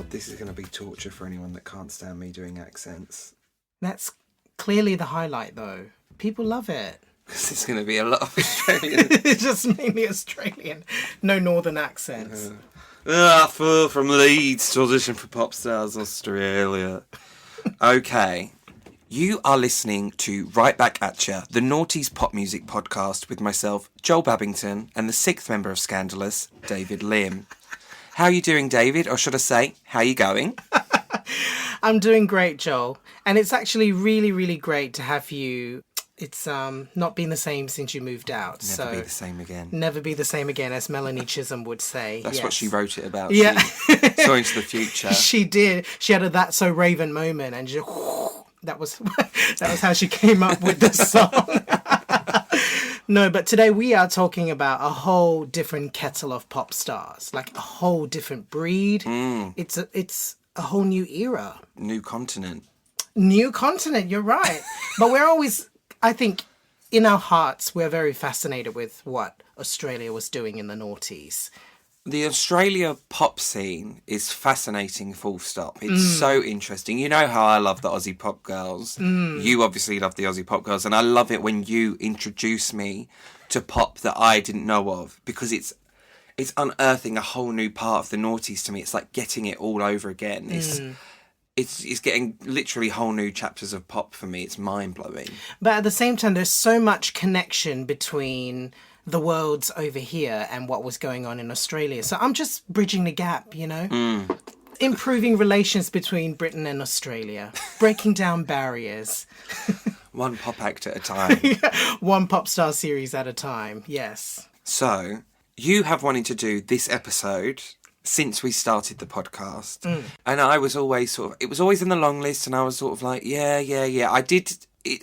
This is going to be torture for anyone that can't stand me doing accents. That's clearly the highlight, though. People love it. Because it's going to be a lot of Australian. It's just mainly Australian. No northern accents. I flew from Leeds to audition for Popstars Australia. Okay. You are listening to Right Back At Ya, the Naughties pop music podcast with myself, Joel Babington, and the sixth member of Scandalous, David Lim. How are you doing, David? Or should I say, how are you going? I'm doing great, Joel. And it's actually really, really great to have you. It's not been the same since you moved out. Never be the same again. Never be the same again, as Melanie Chisholm would say. That's what she wrote it about. Yeah. She saw into the future. She did. She had a That's So Raven moment, and she, that was how she came up with the song. No, but today we are talking about a whole different kettle of pop stars, like a whole different breed. It's a whole new era. New continent. New continent, you're right. But we're always, I think, in our hearts, we're very fascinated with what Australia was doing in the noughties. The Australia pop scene is fascinating, full stop. It's so interesting. You know how I love the Aussie pop girls. You obviously love the Aussie pop girls. And I love it when you introduce me to pop that I didn't know of. Because it's unearthing a whole new part of the noughties to me. It's like getting it all over again. It's getting literally whole new chapters of pop for me. It's mind-blowing. But at the same time, there's so much connection between the worlds over here and what was going on in Australia. So I'm just bridging the gap, you know? Improving relations between Britain and Australia. Breaking down barriers. One pop act at a time. One pop star series at a time, yes. So, you have wanted to do this episode since we started the podcast. And I was always it was always in the long list, and I was sort of like, yeah.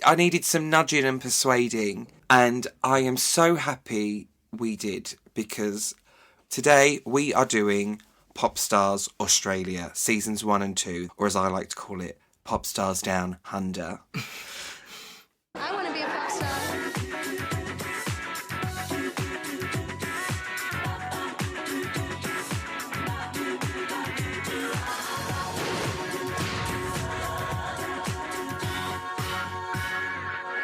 I needed some nudging and persuading, and I am so happy we did, because today we are doing Popstars Australia, seasons 1 and 2, or as I like to call it, Popstars Down Under. I want to be a pop star.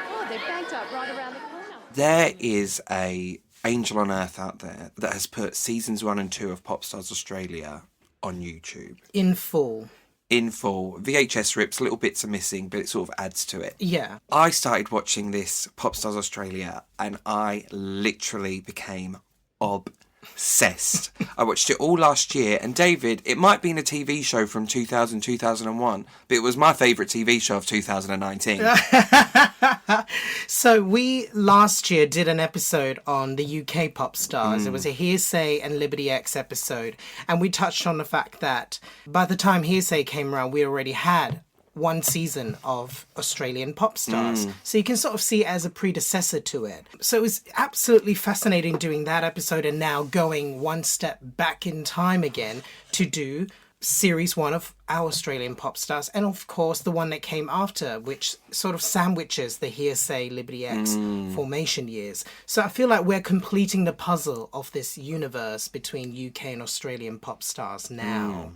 Oh, they banked up right around the corner. There is a angel on earth out there that has put seasons 1 and 2 of Popstars Australia on YouTube. In full. In full. VHS rips, little bits are missing, but it sort of adds to it. Yeah. I started watching this Popstars Australia and I literally became obsessed. I watched it all last year, and David, it might be in a TV show from 2000, 2001, but it was my favourite TV show of 2019. So we last year did an episode on the UK pop stars. It was a Hearsay and Liberty X episode, and we touched on the fact that by the time Hearsay came around, we already had one season of Australian pop stars. So you can sort of see it as a predecessor to it. So it was absolutely fascinating doing that episode, and now going one step back in time again to do series 1 of our Australian pop stars, and of course the one that came after, which sort of sandwiches the Hearsay Liberty X formation years. So I feel like we're completing the puzzle of this universe between UK and Australian pop stars now.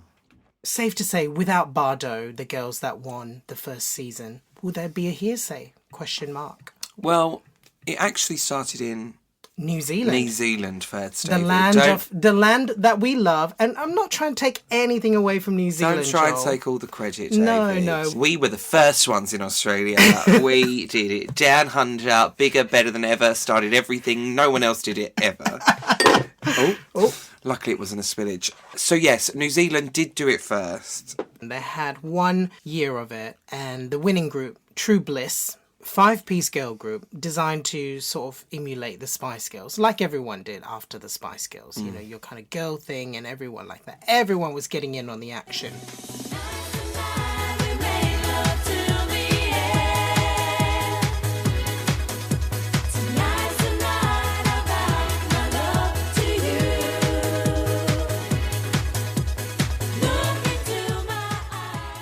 Safe to say, without Bardot, the girls that won the first season, will there be a Hearsay? Question mark. Well, it actually started in New Zealand. New Zealand first, The David. the land that we love, and I'm not trying to take anything away from New Zealand. Don't try Joel. and take all the credit, No, David. no. We were the first ones in Australia. We did it. Down under, bigger, better than ever. Started everything. No one else did it ever. Luckily it wasn't a spillage. So yes, New Zealand did do it first. They had 1 year of it, and the winning group, True Bliss, 5-piece girl group designed to sort of emulate the Spice Girls, like everyone did after the Spice Girls. You know, your kind of girl thing and everyone like that. Everyone was getting in on the action.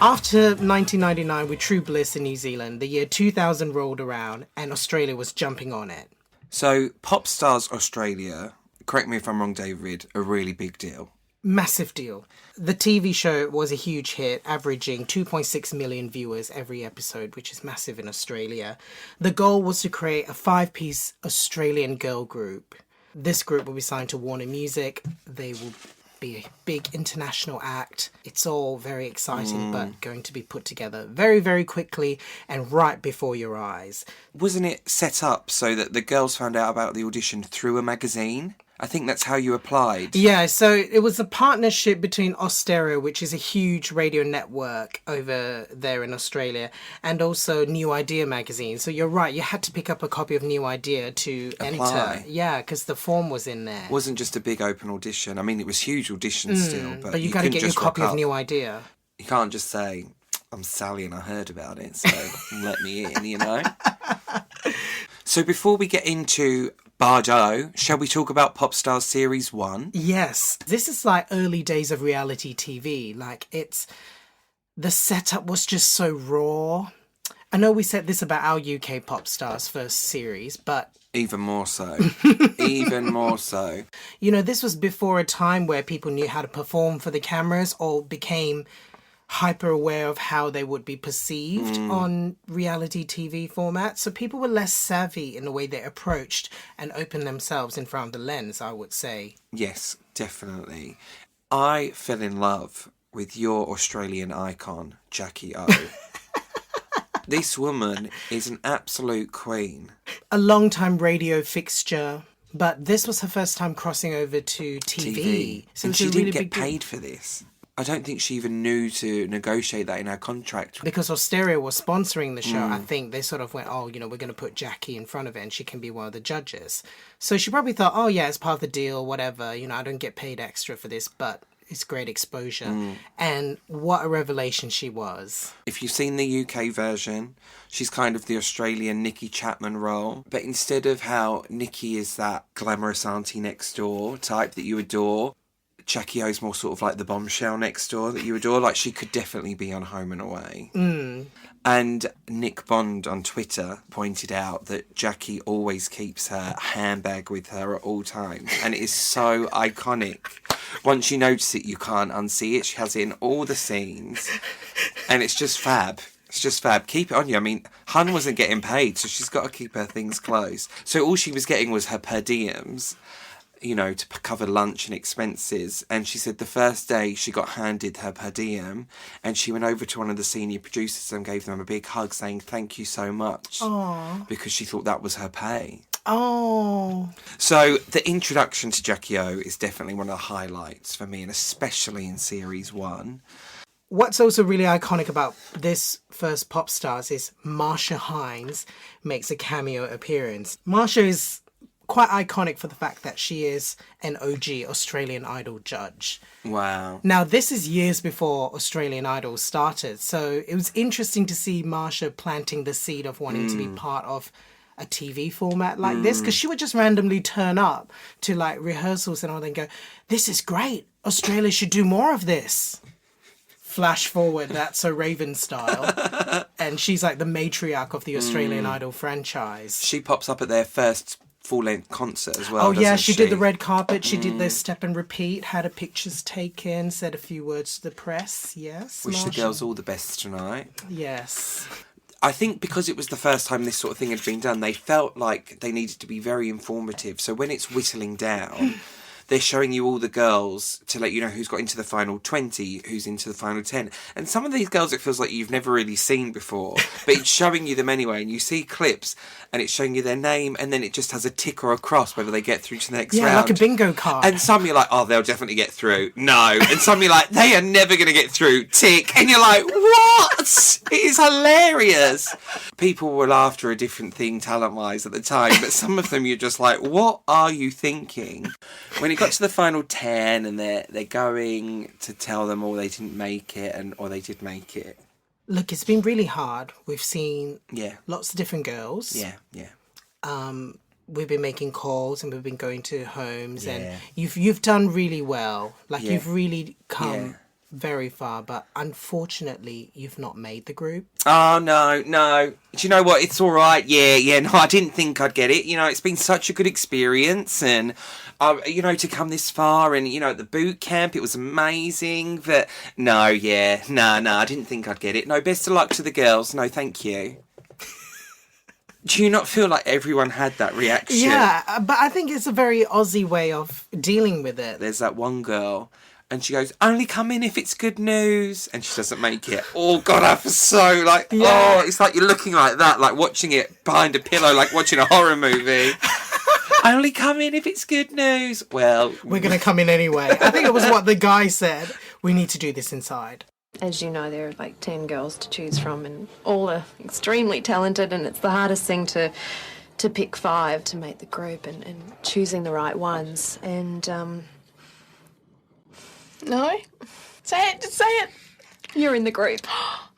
After 1999 with True Bliss in New Zealand, the year 2000 rolled around and Australia was jumping on it. So Popstars Australia, correct me if I'm wrong, David, a really big deal. Massive deal. The TV show was a huge hit, averaging 2.6 million viewers every episode, which is massive in Australia. The goal was to create a 5-piece Australian girl group. This group will be signed to Warner Music. They will be a big international act. It's all very exciting, but going to be put together very, very quickly and right before your eyes. Wasn't it set up so that the girls found out about the audition through a magazine? I think that's how you applied. Yeah, so it was a partnership between Austereo, which is a huge radio network over there in Australia, and also New Idea magazine. So you're right, you had to pick up a copy of New Idea to enter. Yeah, because the form was in there. It wasn't just a big open audition. I mean, it was huge audition still, But you got to get your copy of New Idea. You can't just say, I'm Sally and I heard about it, so let me in, you know? So before we get into Bardot, shall we talk about Popstars Series 1? Yes. This is like early days of reality TV. Like, the setup was just so raw. I know we said this about our UK Popstars first series, but... Even more so. Even more so. You know, this was before a time where people knew how to perform for the cameras or became hyper aware of how they would be perceived on reality TV formats. So people were less savvy in the way they approached and opened themselves in front of the lens, I would say. Yes, definitely. I fell in love with your Australian icon, Jackie O. This woman is an absolute queen. A long-time radio fixture, but this was her first time crossing over to TV. So and she didn't get paid for this. I don't think she even knew to negotiate that in her contract. Because Austereo was sponsoring the show, I think they sort of went, oh, you know, we're going to put Jackie in front of it and she can be one of the judges. So she probably thought, oh, yeah, it's part of the deal, whatever. You know, I don't get paid extra for this, but it's great exposure. And what a revelation she was. If you've seen the UK version, she's kind of the Australian Nikki Chapman role. But instead of how Nikki is that glamorous auntie next door type that you adore, Jackie O's more sort of like the bombshell next door that you adore. Like, she could definitely be on Home and Away. And Nick Bond on Twitter pointed out that Jackie always keeps her handbag with her at all times. And it is so iconic. Once you notice it, you can't unsee it. She has it in all the scenes. And it's just fab. It's just fab. Keep it on you. I mean, Hun wasn't getting paid, so she's got to keep her things close. So all she was getting was her per diems, you know, to cover lunch and expenses. And she said the first day she got handed her per diem and she went over to one of the senior producers and gave them a big hug saying thank you so much. Aww. Because she thought that was her pay. Oh. So the introduction to Jackie O is definitely one of the highlights for me, and especially in Series 1. What's also really iconic about this first Popstars is Marsha Hines makes a cameo appearance. Marsha is quite iconic for the fact that she is an OG Australian Idol judge. Wow. Now, this is years before Australian Idol started, so it was interesting to see Marsha planting the seed of wanting to be part of a TV format like this, because she would just randomly turn up to like rehearsals and all and go, this is great, Australia should do more of this. Flash forward, That's So Raven style. And she's like the matriarch of the Australian Idol franchise. She pops up at their first full-length concert as well. Oh yeah, she did the red carpet, she did the step and repeat, had her pictures taken, said a few words to the press. Yes, Wish Marsha. the girls all the best tonight. Yes. I think because it was the first time this sort of thing had been done, they felt like they needed to be very informative. So when it's whittling down, they're showing you all the girls to let you know who's got into the final 20, who's into the final 10. And some of these girls, it feels like you've never really seen before, but it's showing you them anyway. And you see clips and it's showing you their name, and then it just has a tick or a cross whether they get through to the next round. Yeah, like a bingo card. And some you're like, oh, they'll definitely get through. No. And some you're like, they are never going to get through. Tick. And you're like, what? It is hilarious. People were after a different thing talent-wise at the time, but some of them you're just like, what are you thinking? When it got to the final 10 and they're going to tell them all they didn't make it or they did make it. Look, it's been really hard. We've seen Yeah. lots of different girls. Yeah. We've been making calls and we've been going to homes, Yeah. and you've done really well. Like Yeah. you've really come very far, but unfortunately, you've not made the group. Oh, no. Do you know what? It's all right. Yeah. No, I didn't think I'd get it. You know, it's been such a good experience and, you know, to come this far and, you know, at the boot camp, it was amazing. But no, I didn't think I'd get it. No, best of luck to the girls. No, thank you. Do you not feel like everyone had that reaction? Yeah, but I think it's a very Aussie way of dealing with it. There's that one girl, and she goes, only come in if it's good news. And she doesn't make it. Oh, God, I feel so like, Yeah. oh, it's like you're looking like that, like watching it behind a pillow, like watching a horror movie. Only come in if it's good news. Well, We're going to come in anyway. I think it was what the guy said. We need to do this inside. As you know, there are like 10 girls to choose from, and all are extremely talented, and it's the hardest thing to pick 5 to make the group and choosing the right ones. And, No? Say it, just say it. You're in the group.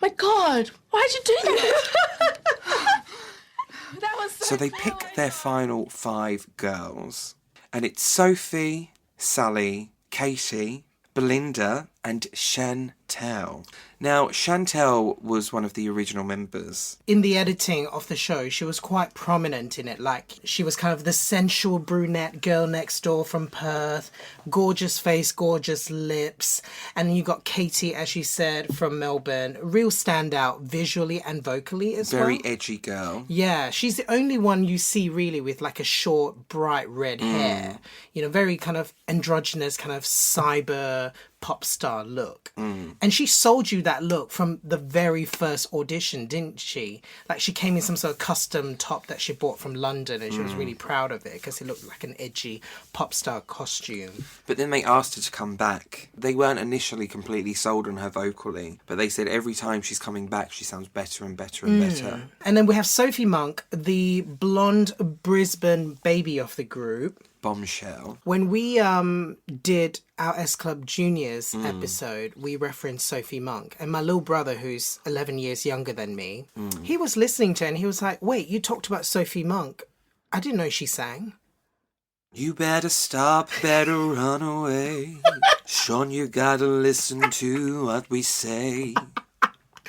My God, why'd you do that? That was so they pick their final 5 girls, and it's Sophie, Sally, Katie, Belinda, and Chantel. Now, Chantel was one of the original members. In the editing of the show, she was quite prominent in it. Like, she was kind of the sensual brunette girl next door from Perth. Gorgeous face, gorgeous lips. And you got Katie, as you said, from Melbourne. Real standout visually and vocally as well. Very edgy girl. Yeah, she's the only one you see really with like a short, bright red hair. You know, very kind of androgynous, kind of cyber pop star look. And she sold you that look from the very first audition, didn't she? Like, she came in some sort of custom top that she bought from London, and she was really proud of it because it looked like an edgy pop star costume. But then they asked her to come back. They weren't initially completely sold on her vocally, but they said every time she's coming back, she sounds better and better and better. And then we have Sophie Monk, the blonde Brisbane baby of the group. Bombshell. When we did our S Club Juniors episode, we referenced Sophie Monk. And my little brother, who's 11 years younger than me, he was listening to it and he was like, wait, you talked about Sophie Monk. I didn't know she sang. You better stop, better run away. Sean, you gotta listen to what we say.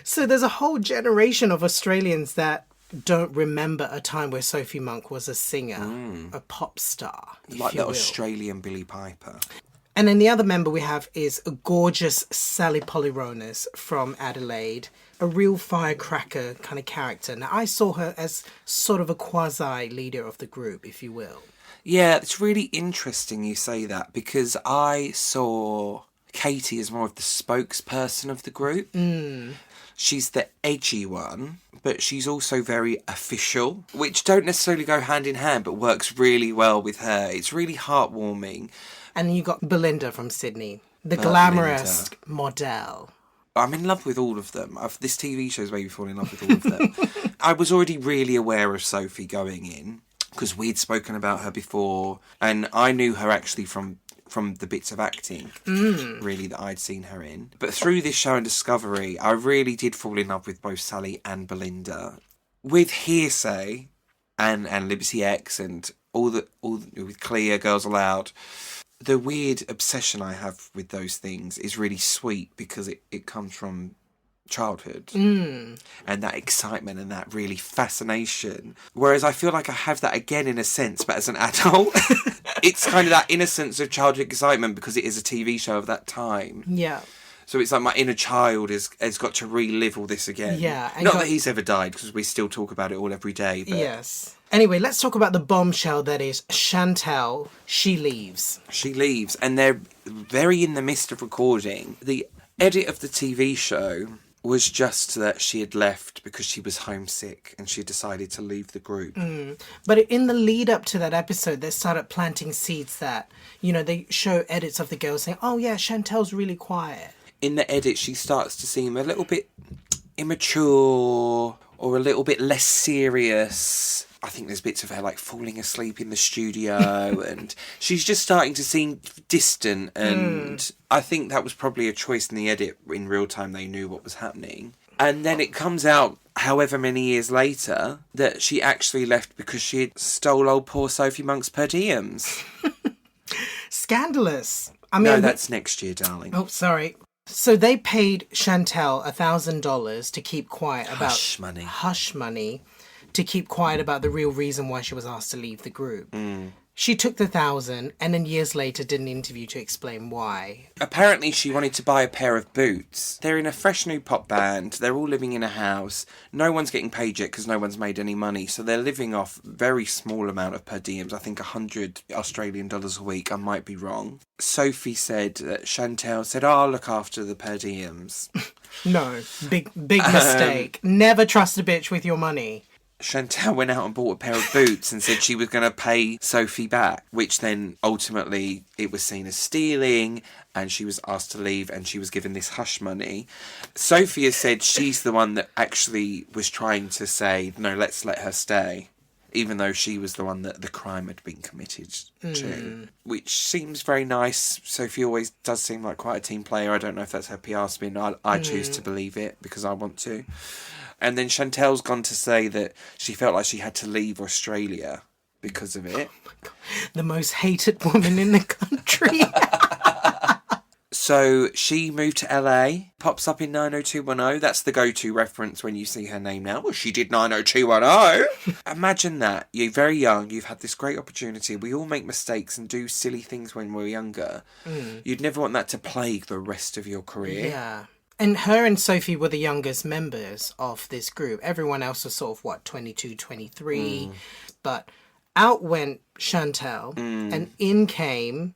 So there's a whole generation of Australians that don't remember a time where Sophie Monk was a singer, a pop star, Like if you the will. Australian Billie Piper. And then the other member we have is a gorgeous Sally Polyronis from Adelaide, a real firecracker kind of character. Now, I saw her as sort of a quasi-leader of the group, if you will. Yeah, it's really interesting you say that because I saw Katie as more of the spokesperson of the group. She's the edgy one, but she's also very official, which don't necessarily go hand in hand, but works really well with her. It's really heartwarming. And you got Belinda from Sydney, the glamorous model. I'm in love with all of them. This TV show's made me fall in love with all of them. I was already really aware of Sophie going in because we'd spoken about her before, and I knew her actually from the bits of acting, really, that I'd seen her in. But through this show and Discovery, I really did fall in love with both Sally and Belinda. With Hearsay and Liberty X and all with Clear, Girls Aloud, the weird obsession I have with those things is really sweet because it comes from childhood and that excitement and that really fascination, whereas I feel like I have that again in a sense, but as an adult. It's kind of that innocence of childhood excitement because it is a TV show of that time. Yeah. So it's like my inner child has got to relive all this again. Yeah, and not that he's ever died, because we still talk about it all every day. But Yes. Anyway, let's talk about the bombshell that is Chantel. She leaves. she leaves, and they're very in the midst of recording. The edit of the TV show was just that she had left because she was homesick and she decided to leave the group. But in the lead up to that episode, they started planting seeds that, you know, they show edits of the girls saying, oh yeah, Chantel's really quiet. In the edit, she starts to seem a little bit immature or a little bit less serious. I think there's bits of her like falling asleep in the studio and she's just starting to seem distant, and I think that was probably a choice in the edit. In real time they knew what was happening, and then it comes out however many years later that she actually left because she had stole old poor Sophie Monk's per diems. Scandalous. I mean, No, that's next year, darling. oh, sorry. So they paid Chantel $1,000 to keep quiet about Hush money to keep quiet about the real reason why she was asked to leave the group. She took the 1,000 and then years later did an interview to explain why. Apparently she wanted to buy a pair of boots. They're in a fresh new pop band. They're all living in a house. No one's getting paid yet because no one's made any money. So they're living off very small amount of per diems. I think 100 Australian dollars a week. I might be wrong. Sophie said that Chantel said, I'll look after the per diems. No, big mistake. Never trust a bitch with your money. Chantel went out and bought a pair of boots and said she was going to pay Sophie back, which then ultimately it was seen as stealing and she was asked to leave and she was given this hush money. Sophie has said she's the one that actually was trying to say, no, let's let her stay, even though she was the one that the crime had been committed to, which seems very nice. Sophie always does seem like quite a team player. I don't know if that's her PR spin. I choose to believe it because I want to. And then Chantel's gone to say that she felt like she had to leave Australia because of it. Oh my God. The most hated woman in the country. So she moved to LA, pops up in 90210. That's the go-to reference when you see her name now. Well, she did 90210. Imagine that. You're very young. You've had this great opportunity. We all make mistakes and do silly things when we're younger. You'd never want that to plague the rest of your career. Yeah. And her and Sophie were the youngest members of this group. Everyone else was sort of, 22, 23. But out went Chantel, and in came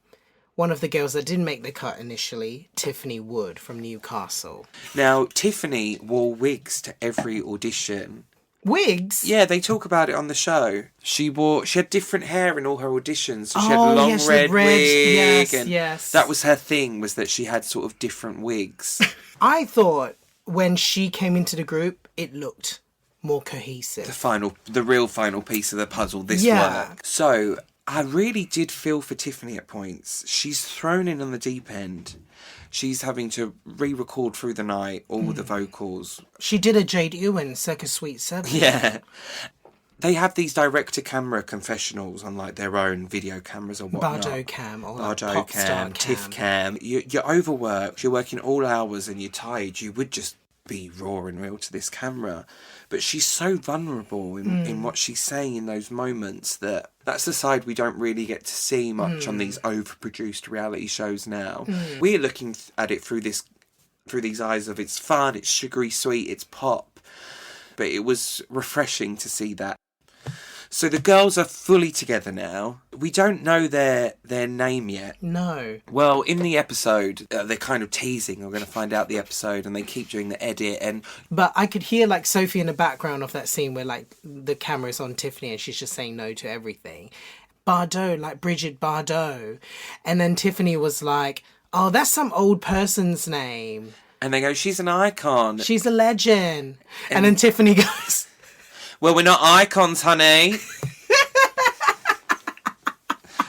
one of the girls that didn't make the cut initially, Tiffany Wood from Newcastle. Now, Tiffany wore wigs to every audition. Wigs? Yeah, they talk about it on the show. She had different hair in all her auditions. So she had Oh, long yes, red wig. Yes. That was her thing, was that she had sort of different wigs. I thought when she came into the group, it looked more cohesive. The real final piece of the puzzle, this work. So, I really did feel for Tiffany at points. She's thrown in on the deep end. She's having to re-record through the night all the vocals. She did a Jade Ewan, Circa Sweet 7. Yeah. They have these direct-to-camera confessionals on, like, their own video cameras or whatnot. Bardot cam or Bardot cam, Tiff cam. You're overworked, you're working all hours and you're tired. You would just be raw and real to this camera. But she's so vulnerable in what she's saying in those moments that's the side we don't really get to see much on these overproduced reality shows now. We're looking at it through these eyes of it's fun, it's sugary sweet, it's pop. But it was refreshing to see that. So the girls are fully together now. We don't know their name yet. No. Well, in the episode, they're kind of teasing. We're going to find out the episode, and they keep doing the edit. But I could hear like Sophie in the background of that scene where like the camera's on Tiffany and she's just saying no to everything. Bardot, like Bridget Bardot. And then Tiffany was like, oh, that's some old person's name. And they go, she's an icon. She's a legend. And then Tiffany goes... Well, we're not icons, honey.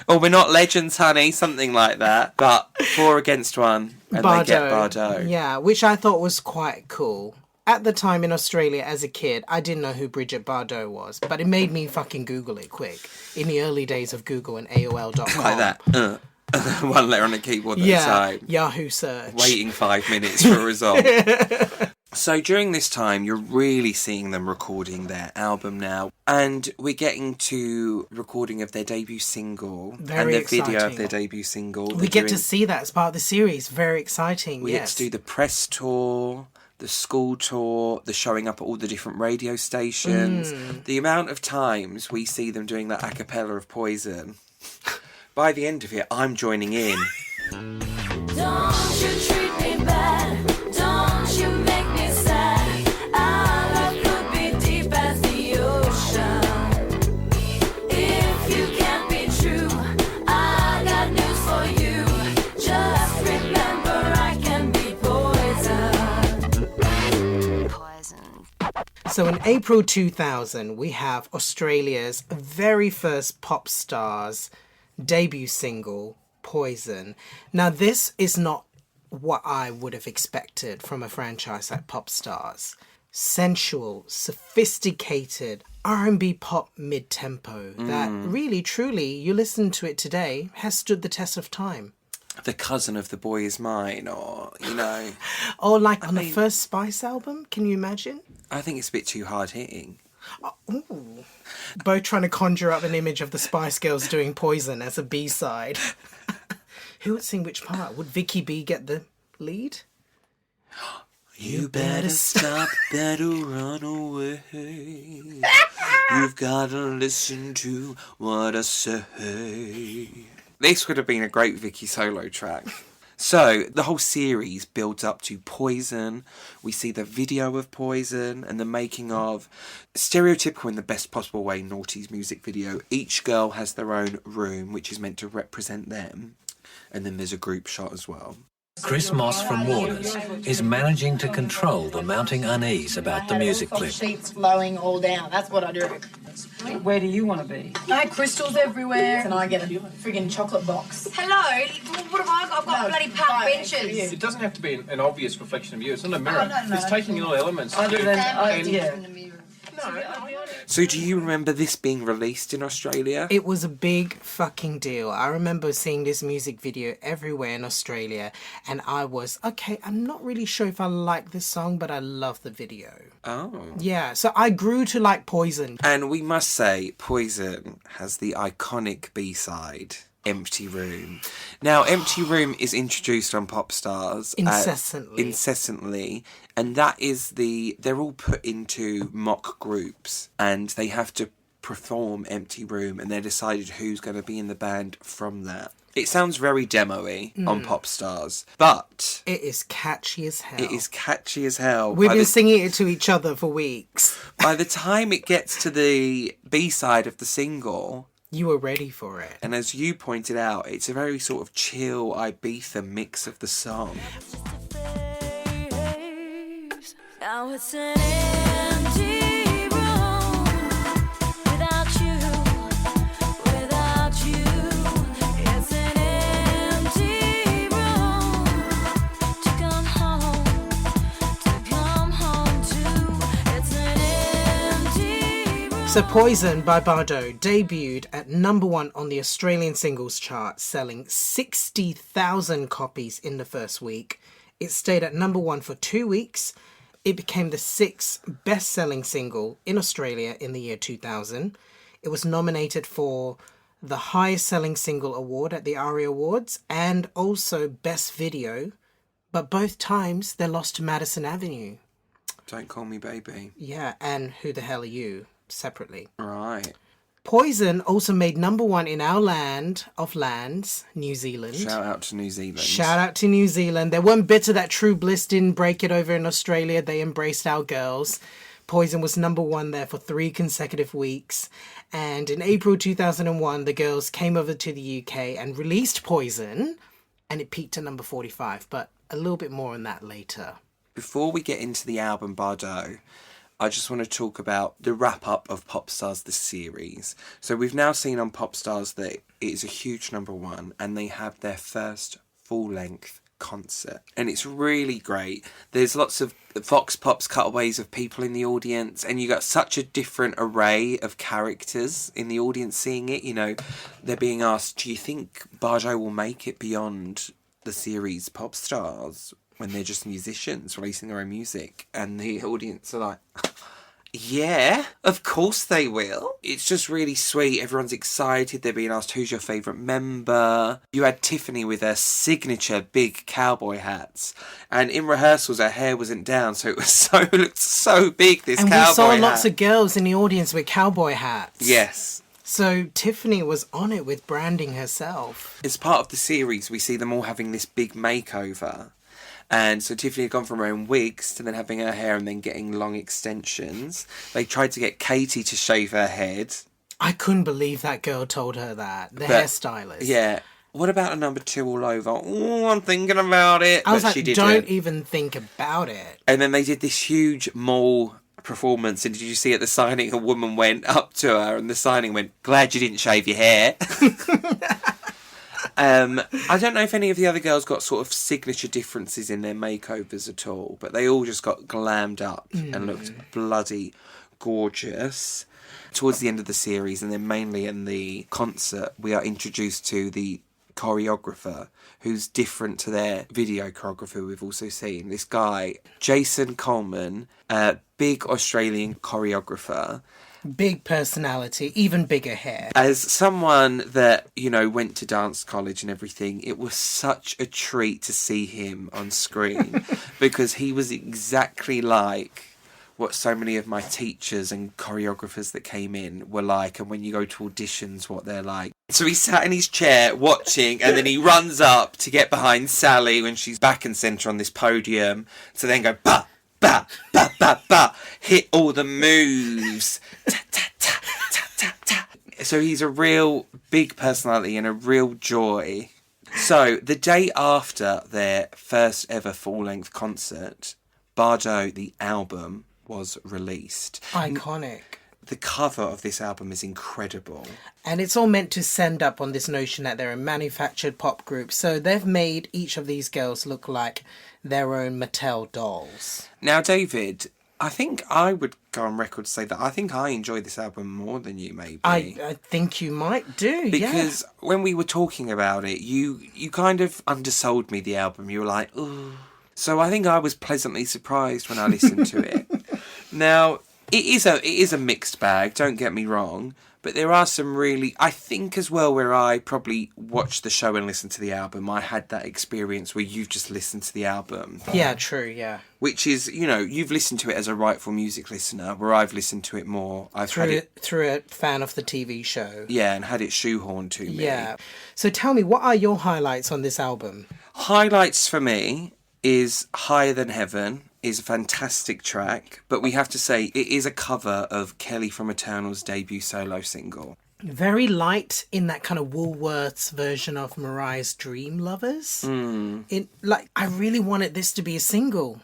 Or we're not legends, honey. Something like that. But 4 against 1. And Bardot. They get Bardot. Yeah, which I thought was quite cool. At the time in Australia as a kid, I didn't know who Bridget Bardot was. But it made me fucking Google it quick. In the early days of Google and AOL.com. Like that. One letter on a keyboard at a time. Yahoo search. Waiting 5 minutes for a result. So during this time, you're really seeing them recording their album now. And we're getting to recording of their debut single. Very and the video exciting. of their debut single. We get to see that as part of the series. Very exciting, We get to do the press tour, the school tour, the showing up at all the different radio stations. The amount of times we see them doing that a cappella of Poison. By the end of it, I'm joining in. Don't you treat me bad, don't you make me sad. Our love could be deep as the ocean. If you can't be true, I got news for you. Just remember I can be poison. So in April 2000, we have Australia's very first Popstars debut single, Poison. Now, this is not what I would have expected from a franchise like Popstars. Sensual, sophisticated, R&B-pop mid-tempo that really, truly, you listen to it today, has stood the test of time. The cousin of the boy is mine, or, you know. Or like on the first Spice album, can you imagine? I think it's a bit too hard hitting. Ooh. Both trying to conjure up an image of the Spice Girls doing Poison as a B-side. Who would sing which part? Would Vicky B get the lead? You better stop, better run away. You've got to listen to what I say. This would have been a great Vicky solo track. So, the whole series builds up to Poison. We see the video of Poison and the making of. Stereotypical in the best possible way, Naughty's music video. Each girl has their own room, which is meant to represent them. And then there's a group shot as well. Chris Moss from Waters is managing to control the mounting unease about the music clip. Sheets flowing all down. That's what I do. Where do you want to be? I have crystals everywhere, and I get a friggin' chocolate box. Hello? What have I got? I've got bloody park benches. It doesn't have to be an obvious reflection of you. It's not a mirror. Oh, no, it's taking in all elements. Other than, Yeah. So do you remember this being released in Australia? It was a big fucking deal. I remember seeing this music video everywhere in Australia, and I was, okay, I'm not really sure if I like this song, but I love the video. Oh. Yeah, so I grew to like Poison. And we must say, Poison has the iconic B-side, Empty Room. Now, Empty Room is introduced on Popstars. Incessantly. And that is they're all put into mock groups, and they have to perform Empty Room, and they're decided who's going to be in the band from that. It sounds very demo-y on Popstars, but... It is catchy as hell. It is catchy as hell. We've been singing it to each other for weeks. By the time it gets to the B-side of the single... You were ready for it. And as you pointed out, it's a very sort of chill Ibiza mix of the song. Now it's an empty room without you, without you. It's an empty room to come home to. It's an empty room. So Poison by Bardot debuted at #1 on the Australian singles chart, selling 60,000 copies in the first week. It stayed at #1 for 2 weeks. It became the 6th best-selling single in Australia in the year 2000. It was nominated for the highest-selling single award at the ARIA Awards and also Best Video, but both times they lost to Madison Avenue. Don't Call Me Baby. Yeah, and Who the Hell Are You, separately. Right. Poison also made #1 in our land of lands, New Zealand. Shout out to New Zealand. Shout out to New Zealand. They weren't bitter that True Bliss didn't break it over in Australia. They embraced our girls. Poison was #1 there for 3 consecutive weeks. And in April 2001, the girls came over to the UK and released Poison. And it peaked at number 45. But a little bit more on that later. Before we get into the album Bardot, I just want to talk about the wrap-up of Popstars, the series. So we've now seen on Popstars that it is a huge #1, and they have their first full-length concert. And it's really great. There's lots of Vox Pops cutaways of people in the audience, and you got such a different array of characters in the audience seeing it. You know, they're being asked, do you think Bardot will make it beyond the series Popstars? When they're just musicians releasing their own music, and the audience are like, yeah, of course they will. It's just really sweet. Everyone's excited. They're being asked, who's your favourite member? You had Tiffany with her signature big cowboy hats, and in rehearsals her hair wasn't down, so it looked so big, this and cowboy hat. we saw lots of girls in the audience with cowboy hats. Yes. So Tiffany was on it with branding herself. As part of the series, we see them all having this big makeover. And so Tiffany had gone from her own wigs to then having her hair and then getting long extensions. They tried to get Katie to shave her head. I couldn't believe that girl told her that. The hairstylist. Yeah. What about a #2 all over? Oh, I'm thinking about it. I was but like, she don't didn't. even think about it. And then they did this huge mall performance. And did you see at the signing, a woman went up to her and the signing went, glad you didn't shave your hair. I don't know if any of the other girls got sort of signature differences in their makeovers at all, but they all just got glammed up and looked bloody gorgeous. Towards the end of the series, and then mainly in the concert, we are introduced to the choreographer who's different to their video choreographer we've also seen. This guy, Jason Coleman, a big Australian choreographer. Big personality, even bigger hair. As someone that, you know, went to dance college and everything, it was such a treat to see him on screen because he was exactly like what so many of my teachers and choreographers that came in were like, and when you go to auditions, what they're like. So he sat in his chair watching, and then he runs up to get behind Sally when she's back and centre on this podium, to then go, ba, ba, ba, ba, ba, hit all the moves, ta, ta, ta, ta, ta, ta. So he's a real big personality and a real joy. So the day after their first ever full-length concert, Bardot, the album, was released. Iconic. The cover of this album is incredible. And it's all meant to send up on this notion that they're a manufactured pop group. So they've made each of these girls look like their own Mattel dolls. Now, David, I think I would go on record to say that I think I enjoy this album more than you, maybe. I think you might do, because when we were talking about it, you kind of undersold me the album. You were like, ooh. So I think I was pleasantly surprised when I listened to it. Now, it is a mixed bag, don't get me wrong, but there are some really, I think as well, where I probably watched the show and listened to the album, I had that experience where you've just listened to the album. Yeah, true, yeah. Which is, you know, you've listened to it as a rightful music listener, where I've listened to it more. Through a fan of the TV show. Yeah, and had it shoehorned to me. Yeah. So tell me, what are your highlights on this album? Highlights for me is Higher Than Heaven, is a fantastic track, but we have to say it is a cover of Kelly from Eternal's debut solo single. Very light in that kind of Woolworths version of Mariah's Dream Lovers. I really wanted this to be a single.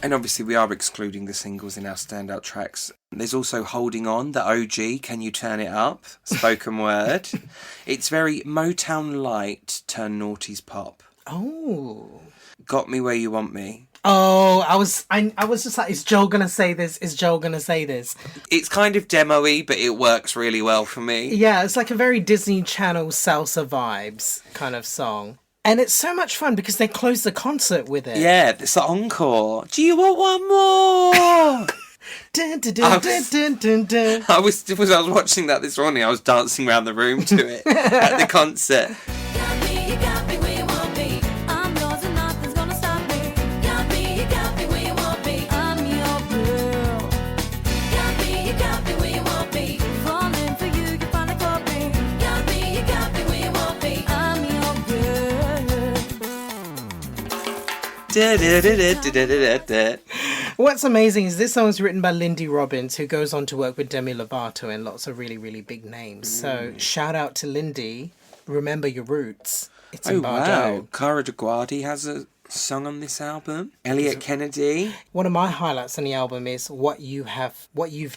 And obviously we are excluding the singles in our standout tracks. There's also Holding On, the OG, Can You Turn It Up, spoken word. It's very Motown light turned noughties pop. Oh. Got Me Where You Want Me. Oh, I was just like, is Joel gonna say this? Is Joel gonna say this? It's kind of demo-y, but it works really well for me. Yeah, it's like a very Disney Channel salsa vibes kind of song. And it's so much fun because they close the concert with it. Yeah, it's the encore. Do you want one more? Dun, dun, dun, dun, dun, dun, dun. I was watching that this morning. I was dancing around the room to it at the concert. What's amazing is this song was written by Lindy Robbins, who goes on to work with Demi Lovato and lots of really, really big names. So shout out to Lindy. Remember your roots. It's in Bardot. Wow. Cara DeGuardi has a song on this album. Elliot Kennedy. One of my highlights on the album is What You've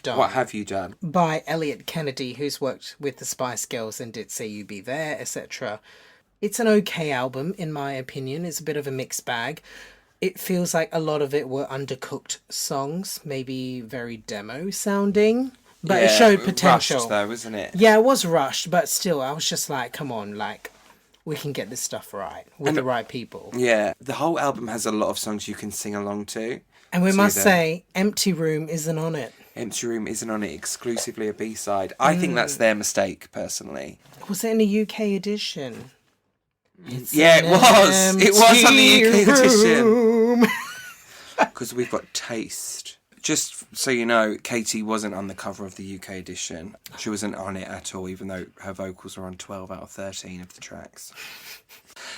Done. What Have You Done? By Elliot Kennedy, who's worked with the Spice Girls and did Say You Be There, etc. It's an okay album, in my opinion. It's a bit of a mixed bag. It feels like a lot of it were undercooked songs, maybe very demo sounding, but it showed potential. Rushed though, wasn't it? Yeah, it was rushed, but still, I was just like, come on, like, we can get this stuff right with the right people. Yeah, the whole album has a lot of songs you can sing along to. And we must say, Empty Room isn't on it. Empty Room isn't on it, exclusively a B-side. I think that's their mistake, personally. Was it in the UK edition? Yeah, it was. It was on the UK edition. Because we've got taste. Just so you know, Katie wasn't on the cover of the UK edition. She wasn't on it at all, even though her vocals are on 12 out of 13 of the tracks.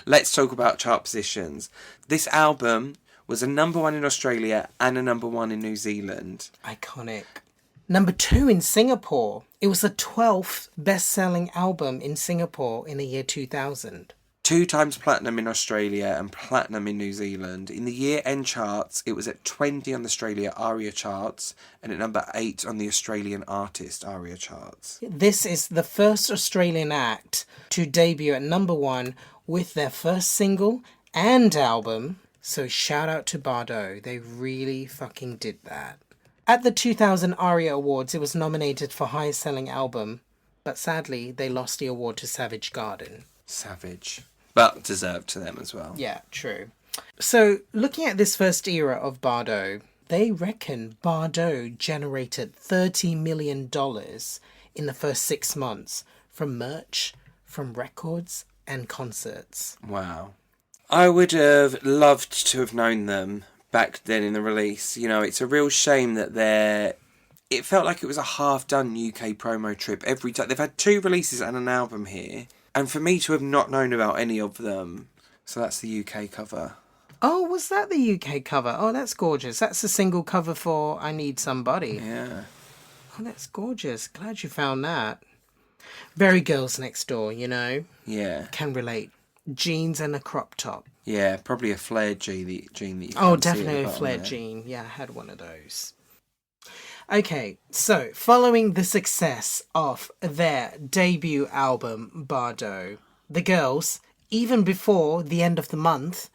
Let's talk about chart positions. This album was a #1 in Australia and a #1 in New Zealand. Iconic. #2 in Singapore. It was the 12th best-selling album in Singapore in the year 2000. 2 times platinum in Australia and platinum in New Zealand. In the year-end charts, it was at 20 on the Australia ARIA charts and at number 8 on the Australian Artist ARIA charts. This is the first Australian act to debut at number 1 with their first single and album. So shout out to Bardot. They really fucking did that. At the 2000 ARIA Awards, it was nominated for highest selling album, but sadly, they lost the award to Savage Garden. Savage. But deserved to them as well. Yeah, true. So, looking at this first era of Bardot, they reckon Bardot generated $30 million in the first 6 months from merch, from records, and concerts. Wow. I would have loved to have known them back then in the release. You know, it's a real shame that it felt like it was a half-done UK promo trip every time. They've had 2 releases and an album here. And for me to have not known about any of them. So that's the UK cover. Oh, was that the UK cover? Oh, that's gorgeous. That's the single cover for I Need Somebody. Yeah. Oh, that's gorgeous. Glad you found that. Very Girls Next Door, you know? Yeah. Can relate. Jeans and a crop top. Yeah, probably a flared jean that you Oh, can't see at definitely the a bottom flared there. jean. Yeah, I had one of those. Okay, so following the success of their debut album, Bardot, the girls, even before the end of the month,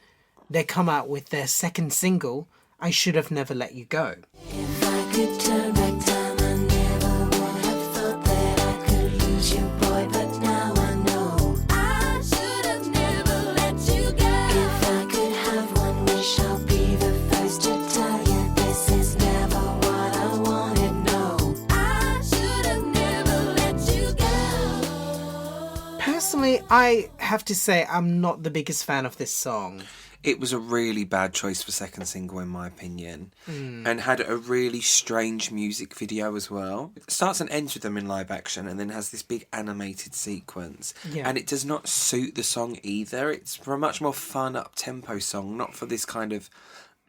they come out with their second single, I Should Have Never Let You Go. If I could turn back time, I never would have thought that I could lose you, boy. But now I know I should have never let you go. If I could have one wish, I'll be the first to tell you this is never what I wanted. No, I should have never let you go. Personally, I have to say I'm not the biggest fan of this song. It was a really bad choice for second single, in my opinion, and had a really strange music video as well. It starts and ends with them in live action and then has this big animated sequence. Yeah. And it does not suit the song either. It's for a much more fun, up-tempo song, not for this kind of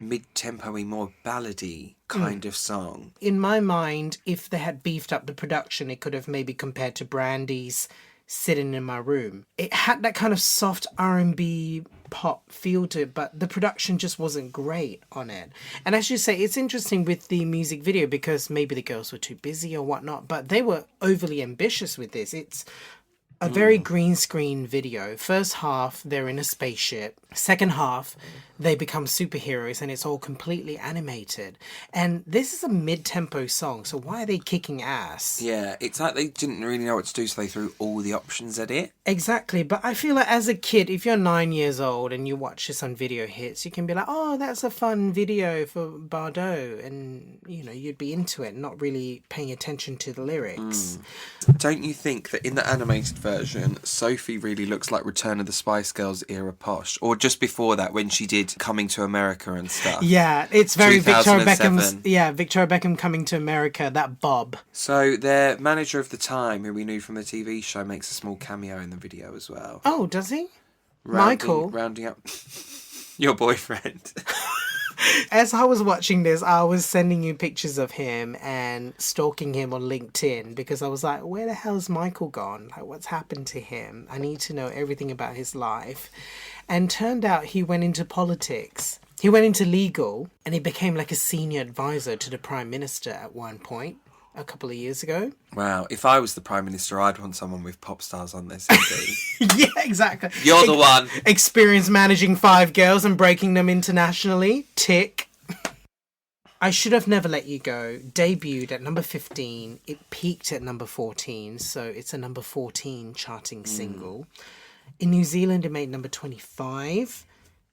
mid-tempo-y, more ballady kind of song. In my mind, if they had beefed up the production, it could have maybe compared to Brandy's Sitting in My Room. It had that kind of soft R&B-pop feel to it, but the production just wasn't great on it. And as you say, it's interesting with the music video because maybe the girls were too busy or whatnot, but they were overly ambitious with this. It's a very green screen video. First half, they're in a spaceship. Second half, they become superheroes and it's all completely animated. And this is a mid-tempo song, so why are they kicking ass? Yeah, it's like they didn't really know what to do, so they threw all the options at it. Exactly, but I feel like as a kid, if you're 9 years old and you watch this on Video Hits, you can be like, oh, that's a fun video for Bardot, and, you know, you'd be into it, not really paying attention to the lyrics. Don't you think that in the animated version, Sophie really looks like Return of the Spice Girls era Posh? Or just before that, when she did Coming to America and stuff? Yeah, it's very Victoria 2007. Beckham's. Yeah, Victoria Beckham Coming to America, that bob. So their manager of the time, who we knew from the TV show, makes a small cameo in the video as well. Oh, does he? Michael? Rounding up your boyfriend. As I was watching this, I was sending you pictures of him and stalking him on LinkedIn because I was like, where the hell's Michael gone? Like, what's happened to him? I need to know everything about his life. And turned out he went into politics. He went into legal and he became like a senior advisor to the Prime Minister at one point, a couple of years ago. Wow, if I was the Prime Minister, I'd want someone with Popstars on their CV. Yeah, exactly. You're the one. Experience managing 5 girls and breaking them internationally. Tick. I Should Have Never Let You Go debuted at number 15. It peaked at number 14, so it's a number 14 charting single. In New Zealand, it made number 25.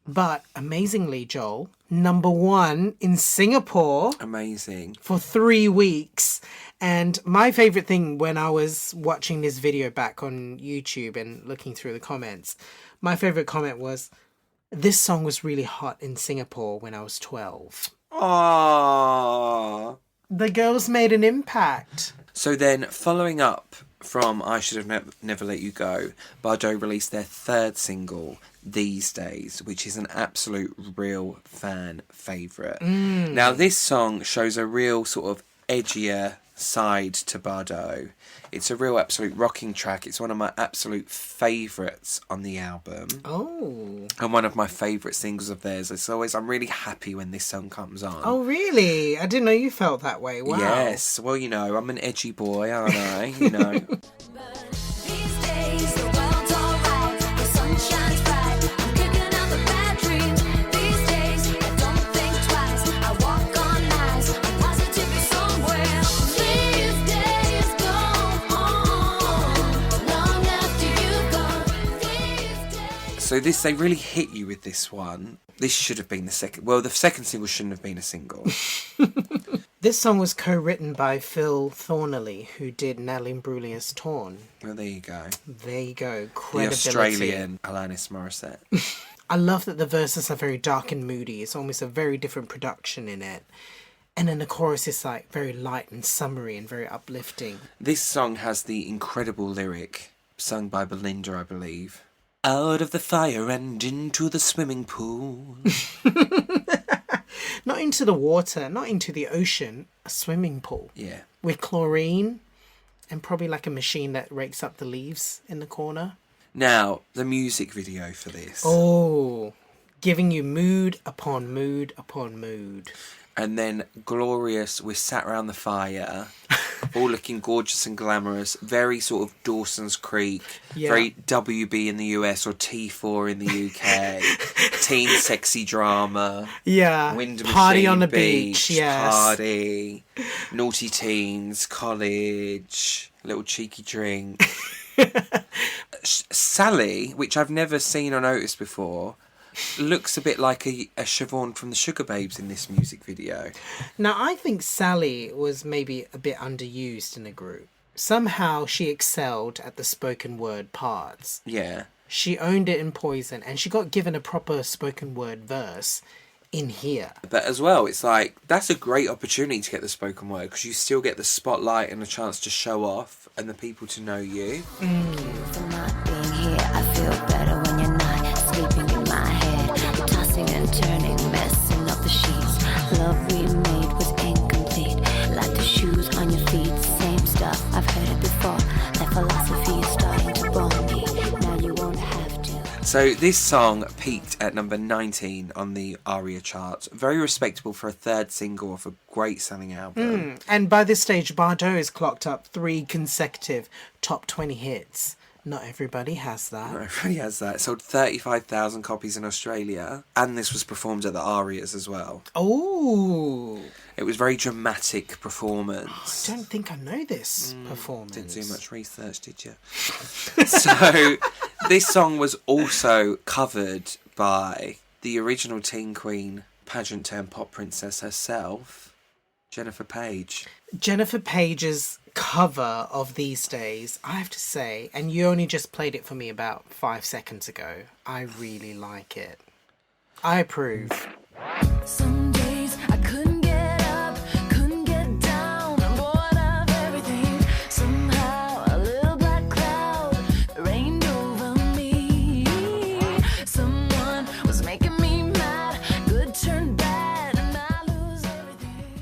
But amazingly, Joel, number 1 in Singapore. Amazing. For 3 weeks. And my favourite thing when I was watching this video back on YouTube and looking through the comments, my favourite comment was, this song was really hot in Singapore when I was 12. Aww. The girls made an impact. So then, following up from I Should Have Never Let You Go, Bardot released their 3rd single, These Days, which is an absolute real fan favourite. Now, this song shows a real sort of edgier side to Bardot. It's a real absolute rocking track. It's one of my absolute favourites on the album. Oh. And one of my favourite singles of theirs. It's always, I'm really happy when this song comes on. Oh, really? I didn't know you felt that way. Wow. Yes. Well, you know, I'm an edgy boy, aren't I? You know. These days the world's alright, the sun shines bright. I'm kicking out the bad dreams. These days I don't think twice. I walk on ice. I'm positively somewhere. These days go on long after you go. These days. So they really hit you with this one. This should have been the second. Well, the second single shouldn't have been a single. This song was co-written by Phil Thornley, who did Natalie Imbruglia's Torn. Well, there you go. There you go. The Credibility. Australian Alanis Morissette. I love that the verses are very dark and moody. It's almost a very different production in it. And then the chorus is like very light and summery and very uplifting. This song has the incredible lyric, sung by Belinda, I believe. Out of the fire and into the swimming pool. Not into the water, not into the ocean, a swimming pool. Yeah. With chlorine and probably like a machine that rakes up the leaves in the corner. Now, the music video for this. Oh, giving you mood upon mood upon mood. And then glorious, we're sat around the fire, all looking gorgeous and glamorous, very sort of Dawson's Creek, Yeah. very WB in the US or T4 in the UK, teen sexy drama, Yeah. wind Party machine on the beach, beach, yes. party, naughty teens, college, little cheeky drink. Sally, which I've never seen or noticed before, looks a bit like a Siobhan from the Sugar Babes in this music video. Now, I think Sally was maybe a bit underused in the group. Somehow she excelled at the spoken word parts. Yeah. She owned it in Poison, and she got given a proper spoken word verse in here. But as well, it's like, that's a great opportunity to get the spoken word, because you still get the spotlight and a chance to show off and the people to know you. For not being here, I feel better when you're not sleeping in my head, tossing and turning, messing up the sheets. Love we made was incomplete, like the shoes on your feet, same stuff. I've heard it before. That philosophy is starting to bore me. Now you won't have to. So this song peaked at number 19 on the ARIA charts. Very respectable for a third single of a great selling album. And by this stage, Bardot has clocked up 3 consecutive top 20 hits. Not everybody has that. Not everybody has that. It sold 35,000 copies in Australia, and this was performed at the ARIAs as well. Oh, It was a very dramatic performance. I don't think I know this performance. Didn't do much research, did you? So, this song was also covered by the original teen queen, pageant turned pop princess herself, Jennifer Page. Jennifer Page's cover of These Days, I have to say, and you only just played it for me about 5 seconds ago, I really like it. I approve. Some days I couldn't get up, couldn't get down. I'm bored of everything. Somehow a little black cloud rained over me. Someone was making me mad. Good turned bad, and I lose everything.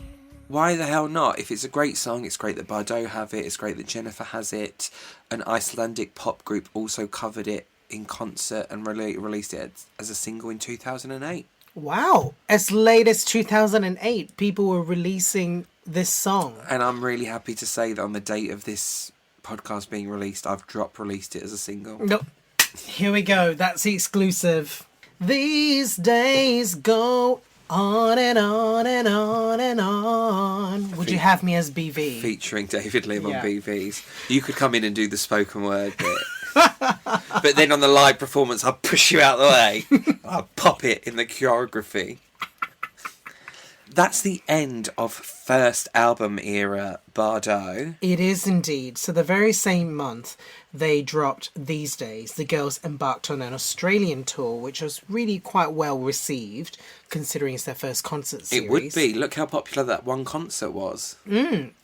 Why the hell not? If it's a great song, it's great that Bardot have it, it's great that Jennifer has it. An Icelandic pop group also covered it in concert and released it as a single in 2008. Wow, as late as 2008, people were releasing this song. And I'm really happy to say that on the date of this podcast being released, I've released it as a single. Nope. Here we go, that's the exclusive. These days go on and on and on and on. Would you have me as BV? Featuring David Lim Yeah. on BVs. You could come in and do the spoken word bit. But then on the live performance, I'll push you out the way. I'll pop it in the choreography. That's the end of first album era Bardot. It is indeed. So the very same month they dropped These Days, the girls embarked on an Australian tour, which was really quite well received, considering it's their first concert series. It would be. Look how popular that one concert was.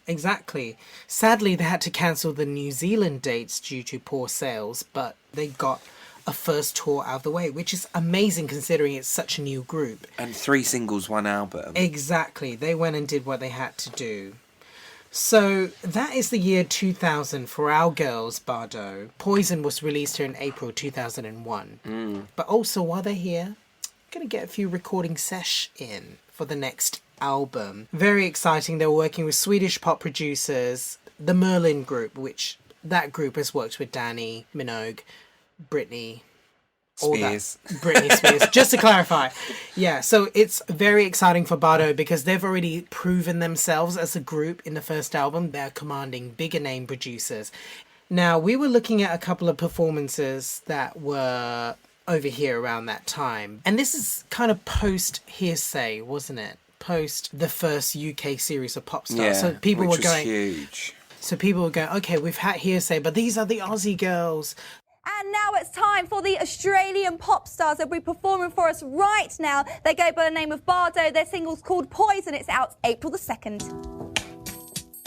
Exactly. Sadly, they had to cancel the New Zealand dates due to poor sales, but they got a first tour out of the way, which is amazing considering it's such a new group. And 3 singles, 1 album. Exactly. They went and did what they had to do. So that is the year 2000 for our girls, Bardot. Poison was released here in April 2001. But also, while they're here, going to get a few recording sesh in for the next album. Very exciting. They were working with Swedish pop producers, the Merlin Group, which that group has worked with Danny Minogue, Britney... Spears. Britney Spears, just to clarify. Yeah, so it's very exciting for Bardot because they've already proven themselves as a group in the first album. They're commanding bigger name producers. Now, we were looking at a couple of performances that were over here around that time. And this is kind of post-Hearsay, wasn't it? Post the first UK series of Popstars. Yeah, so people which were going... huge. So people were going, okay, we've had Hearsay, but these are the Aussie girls. And now it's time for the Australian pop stars. They'll be performing for us right now. They go by the name of Bardot. Their single's called Poison. It's out April the 2nd.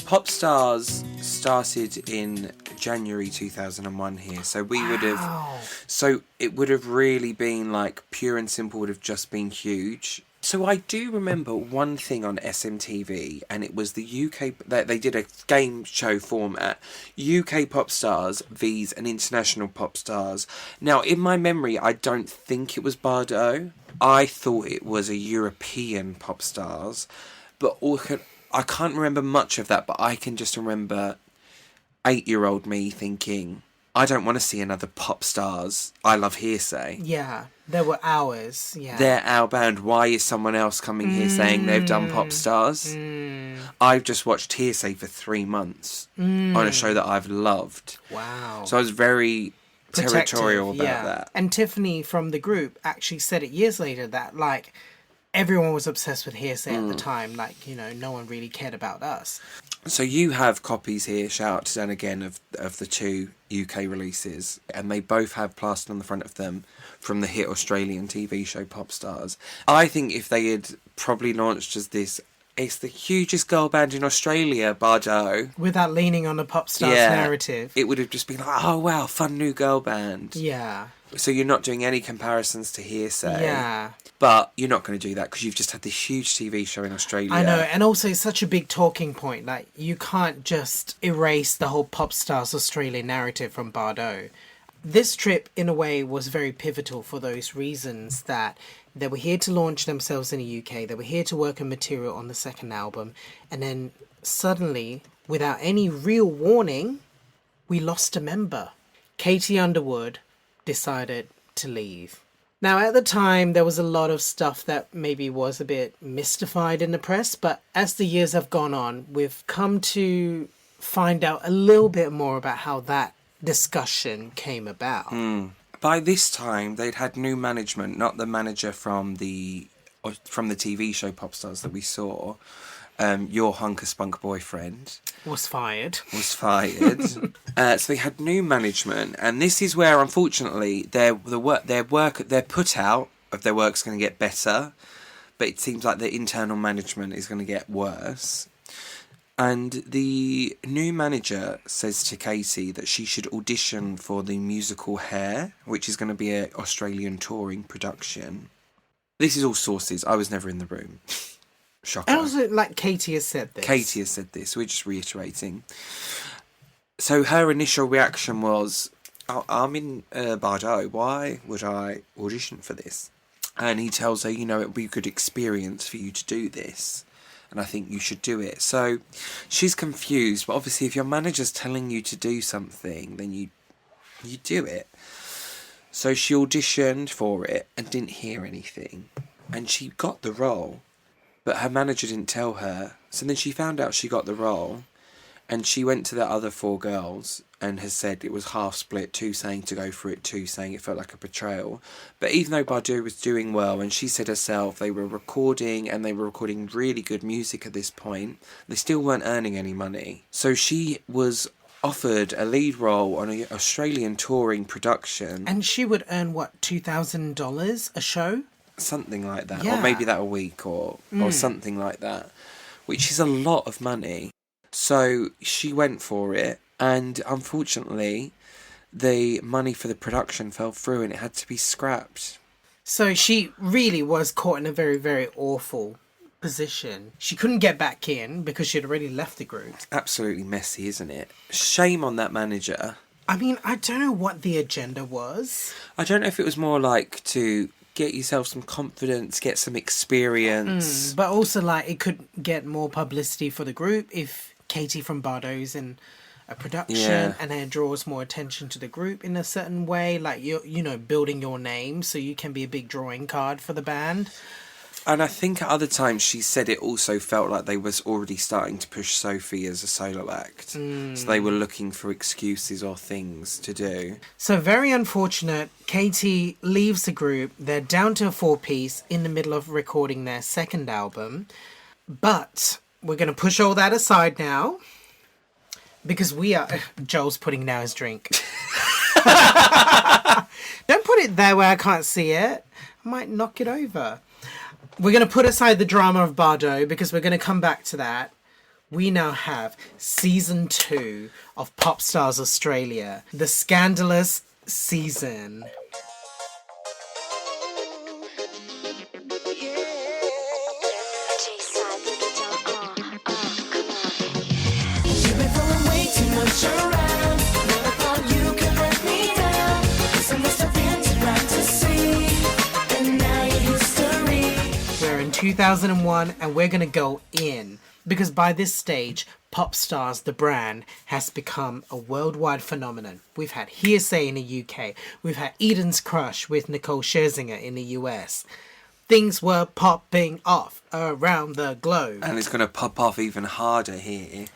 Popstars started in January 2001 here, so we would have... So it would have really been like Pure and Simple would have just been huge. So I do remember one thing on SMTV, and it was the UK... They did a game show format, UK Pop Stars vs an international Pop Stars. Now, in my memory, I don't think it was Bardot. I thought it was a European Pop Stars, but I can't remember much of that, but I can just remember 8-year-old me thinking, I don't want to see another Pop Stars. I love Hearsay. Yeah, there were hours. Yeah, they're our band. Why is someone else coming here saying they've done Pop Stars? I've just watched Hearsay for 3 months on a show that I've loved. Wow. So I was very territorial about that. And Tiffany from the group actually said it years later that, like, everyone was obsessed with Hearsay at the time. Like, you know, no one really cared about us. So you have copies here, shout out to Dan again, of the 2 UK releases, and they both have plastered on the front of them from the hit Australian TV show Popstars. I think if they had probably launched as this, it's the hugest girl band in Australia, Bardot. Without leaning on the Popstars narrative. It would have just been like, oh wow, fun new girl band. Yeah. So you're not doing any comparisons to Hearsay. Yeah. But you're not going to do that because you've just had this huge TV show in Australia. I know, and also it's such a big talking point. Like, you can't just erase the whole Popstars Australian narrative from Bardot. This trip, in a way, was very pivotal for those reasons that they were here to launch themselves in the UK. They were here to work on material on the second album. And then suddenly, without any real warning, we lost a member. Katie Underwood decided to leave. Now, at the time, there was a lot of stuff that maybe was a bit mystified in the press, but as the years have gone on, we've come to find out a little bit more about how that discussion came about. By this time, they'd had new management, not the manager from the TV show Popstars that we saw. Your hunker spunk boyfriend was fired. So they had new management, and this is where, unfortunately, their put out of their work's going to get better, but it seems like the internal management is going to get worse. And the new manager says to Katie that she should audition for the musical Hair, which is going to be an Australian touring production. This is all sources. I was never in the room. Shocker. And also, like, Katie has said this. We're just reiterating. So her initial reaction was, I'm in Bardot. Why would I audition for this? And he tells her, you know, it would be a good experience for you to do this. And I think you should do it. So she's confused. But obviously, if your manager's telling you to do something, then you do it. So she auditioned for it and didn't hear anything. And she got the role. But her manager didn't tell her. So then she found out she got the role. And she went to the other 4 girls and has said it was half split, 2 saying to go for it, 2 saying it felt like a betrayal. But even though Bardot was doing well, and she said herself they were recording, and they were recording really good music at this point, they still weren't earning any money. So she was offered a lead role on an Australian touring production. And she would earn, what, $2,000 a show? Something like that, yeah. Or maybe that a week, or something like that, which is a lot of money. So she went for it, and unfortunately, the money for the production fell through, and it had to be scrapped. So she really was caught in a very, very awful position. She couldn't get back in because she'd already left the group. Absolutely messy, isn't it? Shame on that manager. I mean, I don't know what the agenda was. I don't know if it was more like to get yourself some confidence, get some experience. But also, like, it could get more publicity for the group if Katie from Bardot's in a production and it draws more attention to the group in a certain way. Like, you know, building your name so you can be a big drawing card for the band. And I think at other times she said it also felt like they was already starting to push Sophie as a solo act. So they were looking for excuses or things to do. So very unfortunate. Katie leaves the group. They're down to a 4-piece in the middle of recording their second album. But we're going to push all that aside now. Because we are... Joel's putting down his drink. Don't put it there where I can't see it. I might knock it over. We're going to put aside the drama of Bardot because we're going to come back to that. We now have season 2 of Popstars Australia, the scandalous season. You've been throwing way too much around. Never thought you could let me down. Guess I must have been too blind to see. And now you're history. We're in 2001 and we're going to go in because by this stage, Popstars, the brand, has become a worldwide phenomenon. We've had Hearsay in the UK. We've had Eden's Crush with Nicole Scherzinger in the US. Things were popping off around the globe. And it's going to pop off even harder here.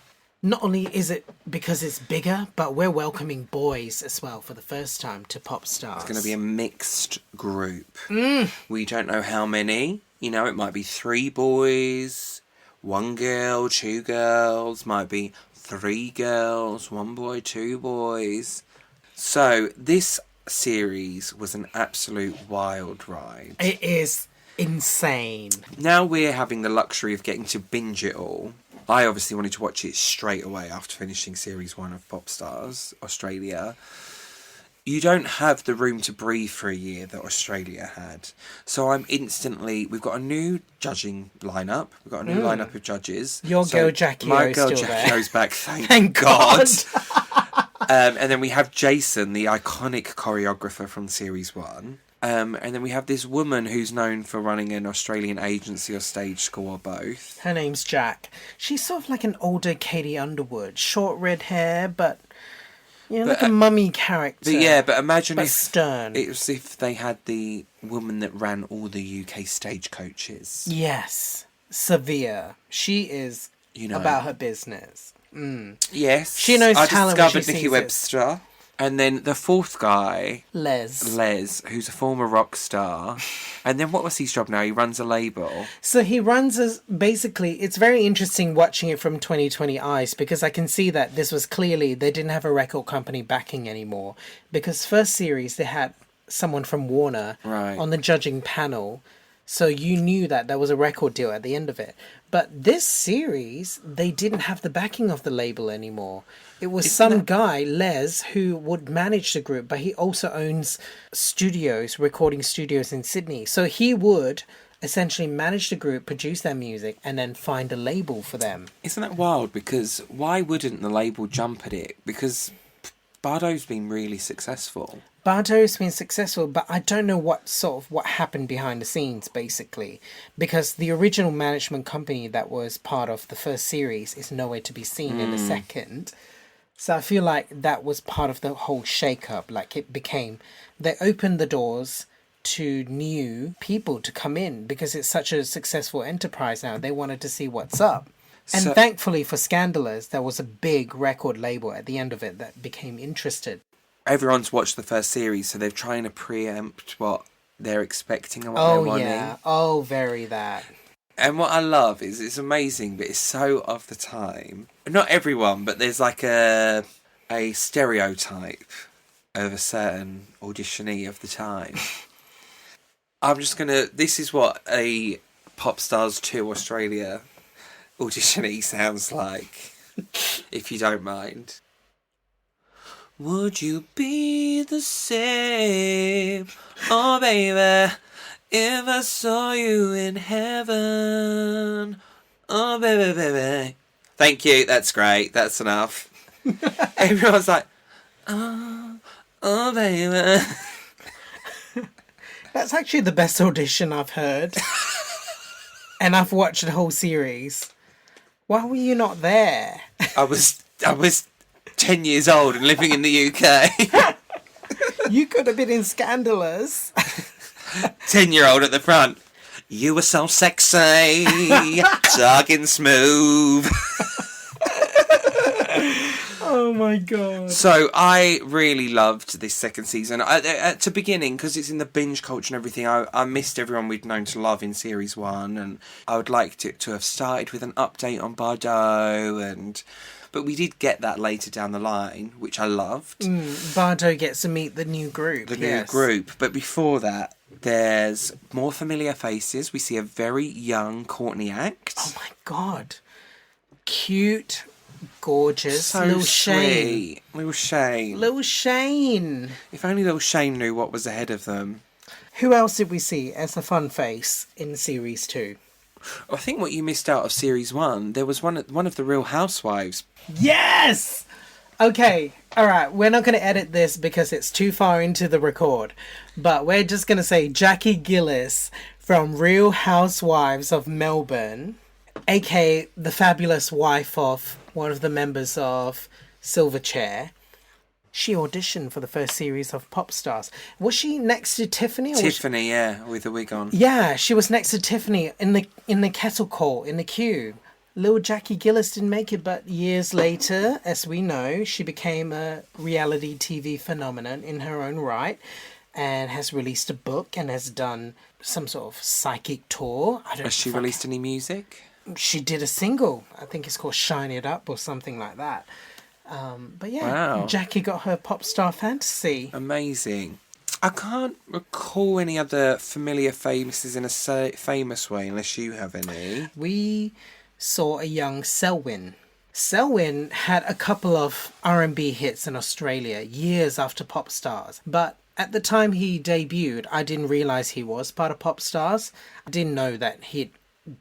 Not only is it because it's bigger, but we're welcoming boys as well for the first time to Popstars. It's going to be a mixed group. We don't know how many. You know, it might be 3 boys, 1 girl, 2 girls. Might be 3 girls, 1 boy, 2 boys. So this series was an absolute wild ride. It is insane. Now we're having the luxury of getting to binge it all. I obviously wanted to watch it straight away after finishing series 1 of Popstars Australia. You don't have the room to breathe for a year that Australia had. So we've got a new judging lineup. We've got a new lineup of judges. Your girl Jackie My O's girl still Jackie there. O's back, thank Thank God. God. And then we have Jason, the iconic choreographer from series 1. And then we have this woman who's known for running an Australian agency or stage school or both. Her name's Jack. She's sort of like an older Katie Underwood. Short red hair, but, you know, like a mummy character. But imagine but if stern. it was if they had the woman that ran all the UK stagecoaches. Yes. Severe. She is about her business. Yes. She knows I talent when she discovered Nicky sees it. Webster. And then the 4th guy, Les, who's a former rock star. And then what was his job now? He runs a label. So he runs basically, it's very interesting watching it from 2020 eyes because I can see that this was clearly, they didn't have a record company backing anymore. Because first series, they had someone from Warner on the judging panel. So you knew that there was a record deal at the end of it. But this series, they didn't have the backing of the label anymore. It was guy, Les, who would manage the group, but he also owns recording studios in Sydney. So he would essentially manage the group, produce their music, and then find a label for them. Isn't that wild? Because why wouldn't the label jump at it? Because Bardot's been really successful. Bardot's been successful, but I don't know what happened behind the scenes, basically. Because the original management company that was part of the first series is nowhere to be seen in the second. So I feel like that was part of the whole shake-up. Like they opened the doors to new people to come in because it's such a successful enterprise now. They wanted to see what's up. And thankfully for Scandalous, there was a big record label at the end of it that became interested. Everyone's watched the first series, so they're trying to preempt what they're expecting and what they're wanting. Yeah. Oh, very that. And what I love is it's amazing, but it's so of the time. Not everyone, but there's like a stereotype of a certain auditionee of the time. This is what a Popstars 2 Australia auditionee sounds like, if you don't mind. Would you be the same? Oh, baby, If I saw you in heaven. Oh, baby, baby. Thank you. That's great. That's enough. Everyone's like, oh, baby. That's actually the best audition I've heard. And I've watched the whole series. Why were you not there? I was 10 years old and living in the UK. You could have been in Scandalous. 10-year-old at the front. You were so sexy, talking smooth. Oh my god. So I really loved this second season. At the beginning, because it's in the binge culture and everything, I missed everyone we'd known to love in series 1, and I would like it to have started with an update on Bardot, but we did get that later down the line, which I loved. Bardot gets to meet the new group. New group. But before that, there's more familiar faces. We see a very young Courtney Act. Oh my god. Cute, gorgeous, So Lil Shane. sweet. Lil Shane. Lil Shane. If only Lil Shane knew what was ahead of them. Who else did we see as a fun face in series 2? I think what you missed out of series 1, there was one of the Real Housewives. Yes! Okay, alright, we're not going to edit this because it's too far into the record. But we're just going to say Jackie Gillis from Real Housewives of Melbourne, aka the fabulous wife of one of the members of Silverchair. She auditioned for the first series of Popstars. Was she next to Tiffany? Tiffany, yeah, with the wig on. Yeah, she was next to Tiffany in the kettle call, in the queue. Little Jackie Gillis didn't make it, but years later, as we know, she became a reality TV phenomenon in her own right, and has released a book and has done some sort of psychic tour. Has she released any music? She did a single. I think it's called Shine It Up or something like that. But yeah, Wow. Jackie got her pop star fantasy. Amazing. I can't recall any other familiar faces in a famous way, unless you have any. We saw a young Selwyn. Selwyn had a couple of R&B hits in Australia years after Popstars, but at the time he debuted, I didn't realise he was part of Popstars. I didn't know that he'd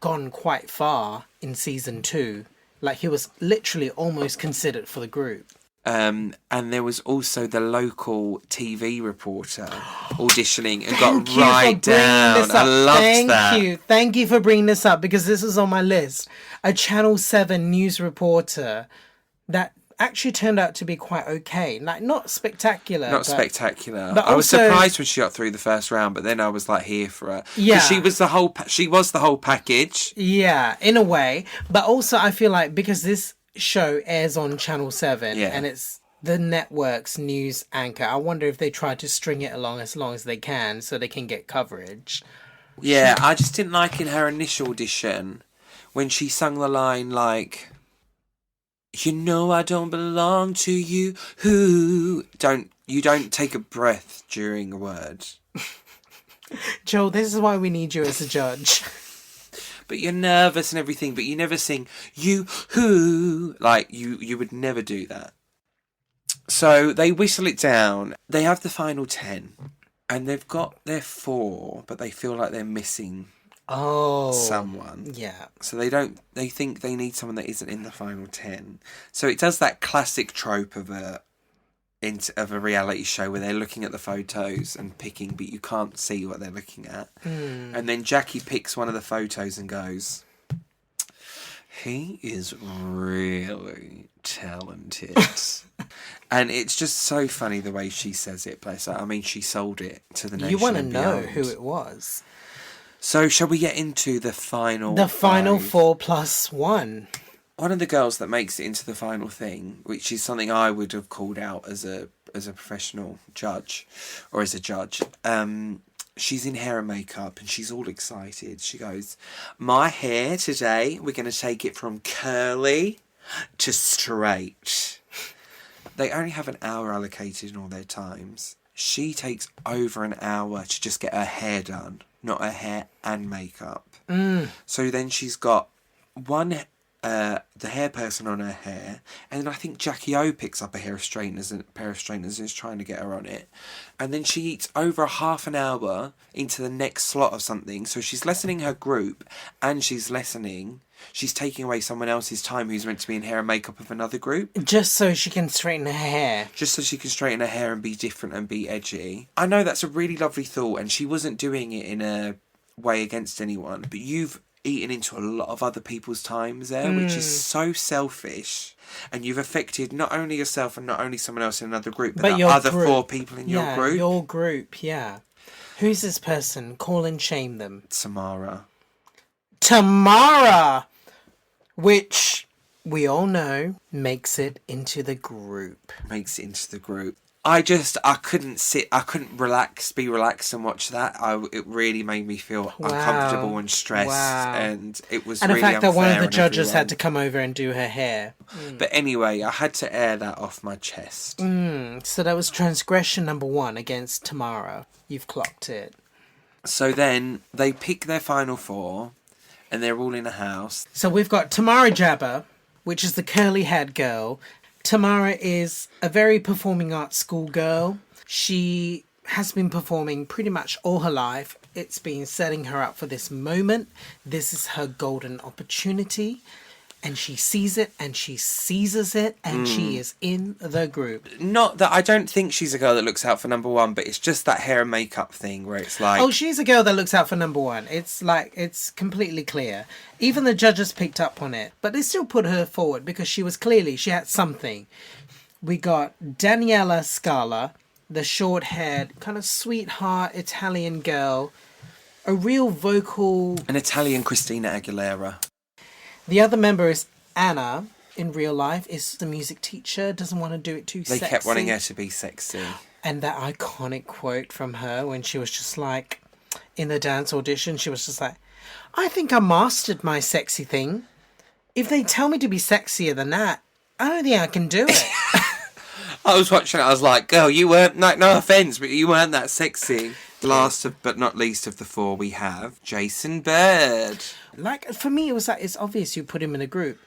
gone quite far in season 2. Like, he was literally almost considered for the group. And there was also the local TV reporter auditioning and got right down. I loved that. Thank you for bringing this up, because this is on my list. A Channel 7 news reporter that actually turned out to be quite okay. Like, not spectacular. Not spectacular. But I was also surprised when she got through the first round, but then I was like here for her. Yeah. 'Cause she was the whole package. Yeah, in a way. But also I feel like because this show airs on Channel 7 and it's the network's news anchor, I wonder if they try to string it along as they can so they can get coverage. Yeah, I just didn't like in her initial audition when she sung the line like, you know I don't belong to you, who you don't take a breath during a word. Joel, this is why we need you as a judge. But you're nervous and everything, but you never sing you who, like you would never do that. So they whistle it down. They have the final 10 and they've got their 4, but they feel like they're missing someone. Yeah. So they think they need someone that isn't in the final 10. So it does that classic trope of a reality show where they're looking at the photos and picking, but you can't see what they're looking at. And then Jackie picks one of the photos and goes, he is really talented. And it's just so funny the way she says it, bless her. I mean, she sold it to the nation. You want to and know beyond. who it was. So shall we get into the final? The final 5? 4+1. One of the girls that makes it into the final thing, which is something I would have called out as a professional judge, or as a judge. She's in hair and makeup and she's all excited. She goes, my hair today, we're going to take it from curly to straight. They only have an hour allocated in all their times. She takes over an hour to just get her hair done, not her hair and makeup. So then she's got one the hair person on her hair, and then I think Jackie O picks up a pair of straighteners and is trying to get her on it, and then she eats over a half an hour into the next slot of something. So she's lessening her group, and she's taking away someone else's time who's meant to be in hair and makeup of another group. Just so she can straighten her hair. Just so she can straighten her hair and be different and be edgy. I know that's a really lovely thought, and she wasn't doing it in a way against anyone, but you've eaten into a lot of other people's times there, which is so selfish. And you've affected not only yourself and not only someone else in another group, but the other group. 4 people in your group. Your group, yeah. Who's this person? Call and shame them. Tamara. Which we all know makes it into the group. I couldn't be relaxed and watch that. It really made me feel uncomfortable and stressed, and it was and really the fact that one of the unfair on judges everyone. had to come over and do her hair. But anyway, I had to air that off my chest. So that was transgression number 1 against Tamara. You've clocked it. So then they pick their final 4, and they're all in a house. So we've got Tamara Jabber, which is the curly-haired girl. Tamara is a very performing arts school girl. She has been performing pretty much all her life. It's been setting her up for this moment. This is her golden opportunity. And she sees it and she seizes it and she is in the group. Not that I don't think she's a girl that looks out for number 1, but it's just that hair and makeup thing where it's like... Oh, she's a girl that looks out for number 1. It's like, it's completely clear. Even the judges picked up on it, but they still put her forward because she had something. We got Daniela Scala, the short-haired, kind of sweetheart Italian girl, a real vocal... An Italian Christina Aguilera. The other member is Anna, in real life, is the music teacher, doesn't want to do it too sexy. They kept wanting her to be sexy. And that iconic quote from her when she was just like, in the dance audition, she was just like, I think I mastered my sexy thing. If they tell me to be sexier than that, I don't think I can do it. I was watching it, I was like, girl, you weren't, no offence, but you weren't that sexy. Last but not least of the 4, we have Jason Bird. Like, for me, it was like, it's obvious you put him in a group.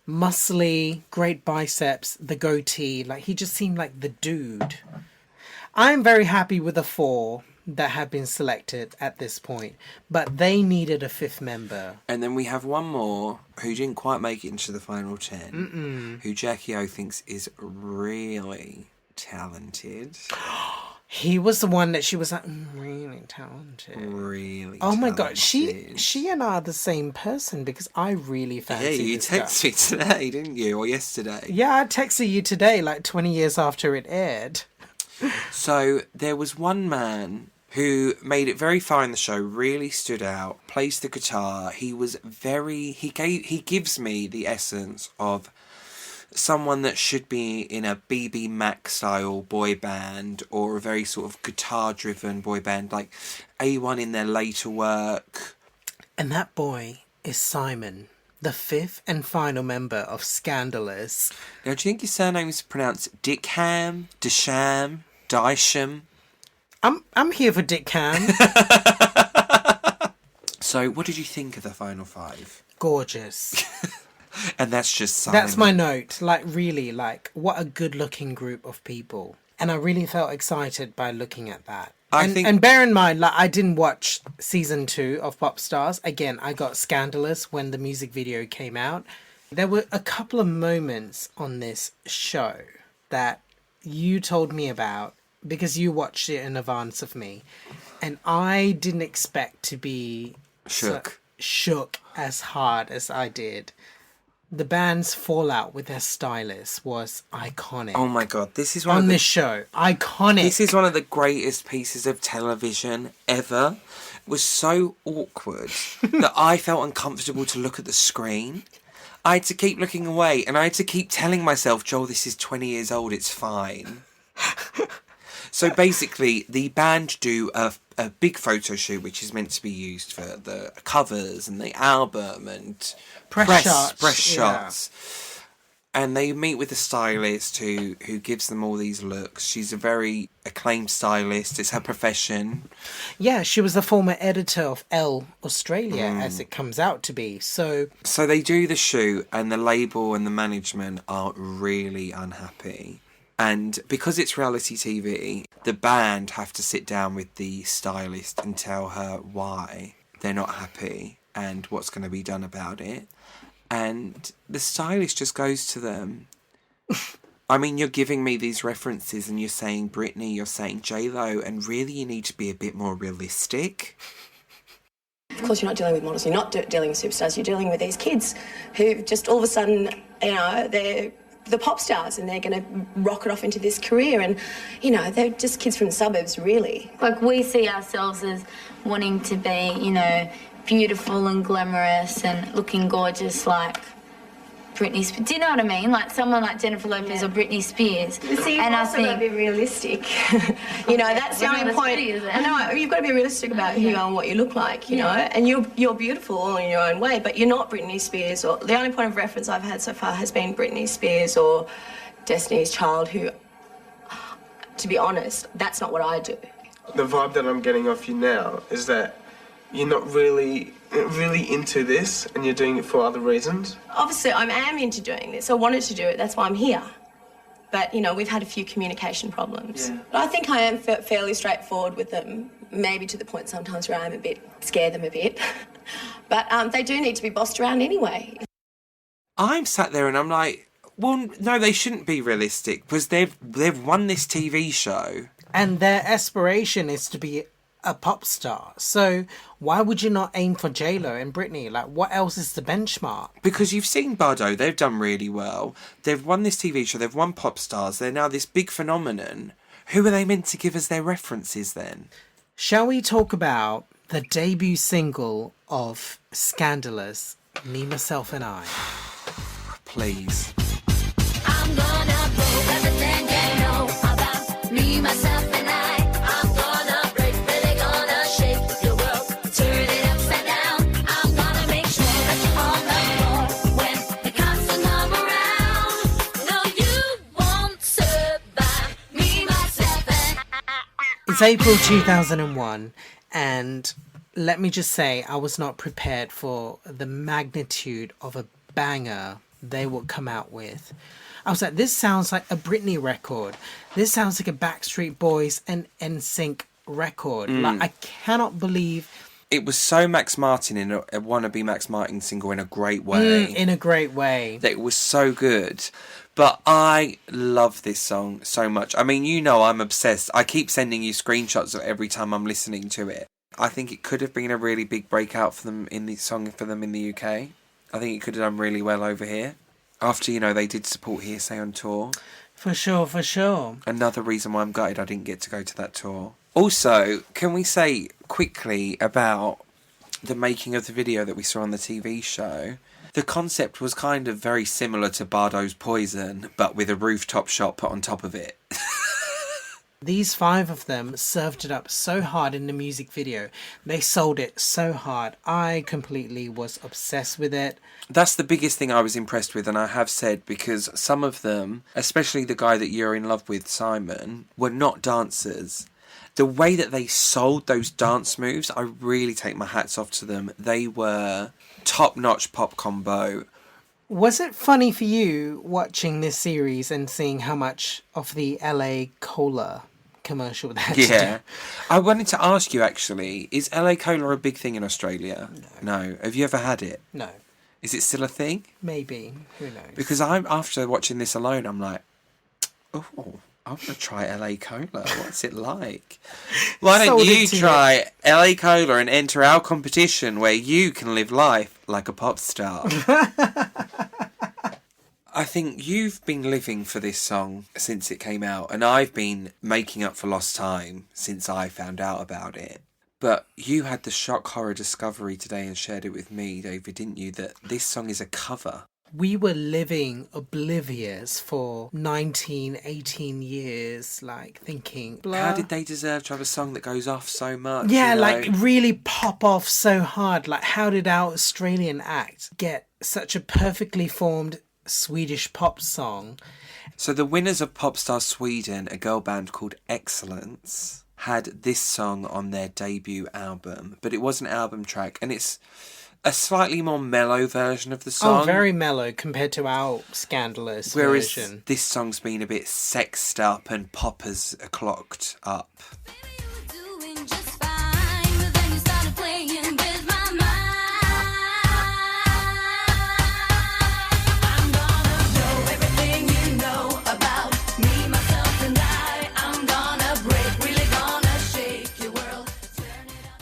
Muscly, great biceps, the goatee. Like, he just seemed like the dude. I'm very happy with the 4 that have been selected at this point. But they needed a 5th member. And then we have one more who didn't quite make it into the final 10. Who Jackie O thinks is really talented. He was the one that she was like, really talented. Really Oh my talented. God, she and I are the same person because I really fancy Yeah, you this guy. texted me today, didn't you? Or yesterday? Yeah, I texted you today, like 20 years after it aired. So there was one man who made it very far in the show, really stood out, plays the guitar. He gives me the essence of someone that should be in a BB Mac style boy band or a very sort of guitar driven boy band, like A1 in their later work. And that boy is Simon, the 5th and final member of Scandalous. Now, do you think his surname is pronounced Dickham, Disham, Disham? I'm here for Dick Cam. So, what did you think of the final 5? Gorgeous. And that's just Simon. That's my note. Like, really, like, what a good-looking group of people. And I really felt excited by looking at that. And bear in mind, like, I didn't watch season 2 of Popstars. Again, I got Scandalous when the music video came out. There were a couple of moments on this show that you told me about because you watched it in advance of me. And I didn't expect to be shook as hard as I did. The band's fallout with their stylist was iconic. Oh my God, this is this show. Iconic. This is one of the greatest pieces of television ever. It was so awkward that I felt uncomfortable to look at the screen. I had to keep looking away and I had to keep telling myself, Joel, this is 20 years old, it's fine. So basically, the band do a big photo shoot, which is meant to be used for the covers and the album and press shots. And they meet with a stylist who gives them all these looks. She's a very acclaimed stylist. It's her profession. Yeah, she was the former editor of Elle Australia, as it comes out to be. So they do the shoot, and the label and the management are really unhappy. And because it's reality TV, the band have to sit down with the stylist and tell her why they're not happy and what's going to be done about it. And the stylist just goes to them. I mean, you're giving me these references and you're saying Britney, you're saying J-Lo, and really you need to be a bit more realistic. Of course, you're not dealing with models, you're not dealing with superstars, you're dealing with these kids who just all of a sudden, you know, they're the pop stars and they're going to rocket off into this career, and, you know, they're just kids from the suburbs, really. Like, we see ourselves as wanting to be, you know, beautiful and glamorous and looking gorgeous like Britney Spears. Do you know what I mean? Like someone like Jennifer Lopez or Britney Spears. But see, you've also got to be realistic. You know, that's the only point. Pretty, is it? I know, you've got to be realistic about who you are and what you look like, you know. And you're beautiful all in your own way, but you're not Britney Spears. Or the only point of reference I've had so far has been Britney Spears or Destiny's Child, who, to be honest, that's not what I do. The vibe that I'm getting off you now is that you're not really into this and you're doing it for other reasons? Obviously, I am into doing this. I wanted to do it. That's why I'm here. But, you know, we've had a few communication problems. Yeah. But I think I am fairly straightforward with them, maybe to the point sometimes where I am scare them a bit. But they do need to be bossed around anyway. I'm sat there and I'm like, well, no, they shouldn't be realistic because they've won this TV show. And their aspiration is to be a pop star. So why would you not aim for J-Lo and Britney? Like, what else is the benchmark? Because you've seen Bardot, they've done really well. They've won this TV show, they've won Popstars, they're now this big phenomenon. Who are they meant to give as their references then? Shall we talk about the debut single of Scandalous, Me, Myself and I? Please. I'm gonna prove everything you know about me, myself and I. I'm gonna break, really gonna shake your world, turn it upside down. I'm gonna make sure that you're on the floor when the cops come around. No, you won't survive me, myself and I. It's April 2001, and let me just say, I was not prepared for the magnitude of a banger they would come out with. I was like, this sounds like a Britney record. This sounds like a Backstreet Boys and NSYNC record. Like, I cannot believe... It was so Max Martin in a wannabe Max Martin single in a great way. In a great way. That it was so good. But I love this song so much. I mean, you know I'm obsessed. I keep sending you screenshots of every time I'm listening to it. I think it could have been a really big breakout for them in the song for them in the UK. I think it could have done really well over here. After, you know, they did support Hearsay on tour. For sure, for sure. Another reason why I'm gutted I didn't get to go to that tour. Also, can we say quickly about the making of the video that we saw on the TV show? The concept was kind of very similar to Bardot's Poison, but with a rooftop shot put on top of it. These 5 of them served it up so hard in the music video. They sold it so hard. I completely was obsessed with it. That's the biggest thing I was impressed with, and I have said, because some of them, especially the guy that you're in love with, Simon, were not dancers. The way that they sold those dance moves, I really take my hats off to them. They were top-notch pop combo. Was it funny for you watching this series and seeing how much of the LA Cola commercial that had to do? I wanted to ask you, actually, is LA Cola a big thing in Australia? No. Have you ever had it? No. Is it still a thing? Maybe. Who knows? Because after watching this alone, I'm like, oh, I want to try LA Cola. What's it like? Why don't you try LA Cola and enter our competition where you can live life like a pop star? I think you've been living for this song since it came out, and I've been making up for lost time since I found out about it. But you had the shock horror discovery today and shared it with me, David, didn't you? That this song is a cover. We were living oblivious for 19, 18 years, like thinking... Blah. How did they deserve to have a song that goes off so much? Yeah, you know? like really pop off so hard. Like, how did our Australian act get such a perfectly formed Swedish pop song. So the winners of Popstars Sweden, a girl band called Excellence, had this song on their debut album, but it was an album track, and it's a slightly more mellow version of the song. Oh, very mellow compared to our Scandalous whereas version. This song's been a bit sexed up and poppers are clocked up.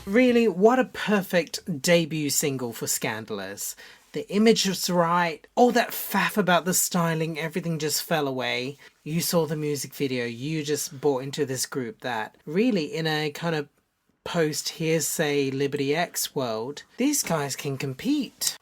Really, what a perfect debut single for Scandalous. The image was right, all that faff about the styling, everything just fell away. You saw the music video, you just bought into this group that really, in a kind of post-Hearsay Liberty X world, these guys can compete.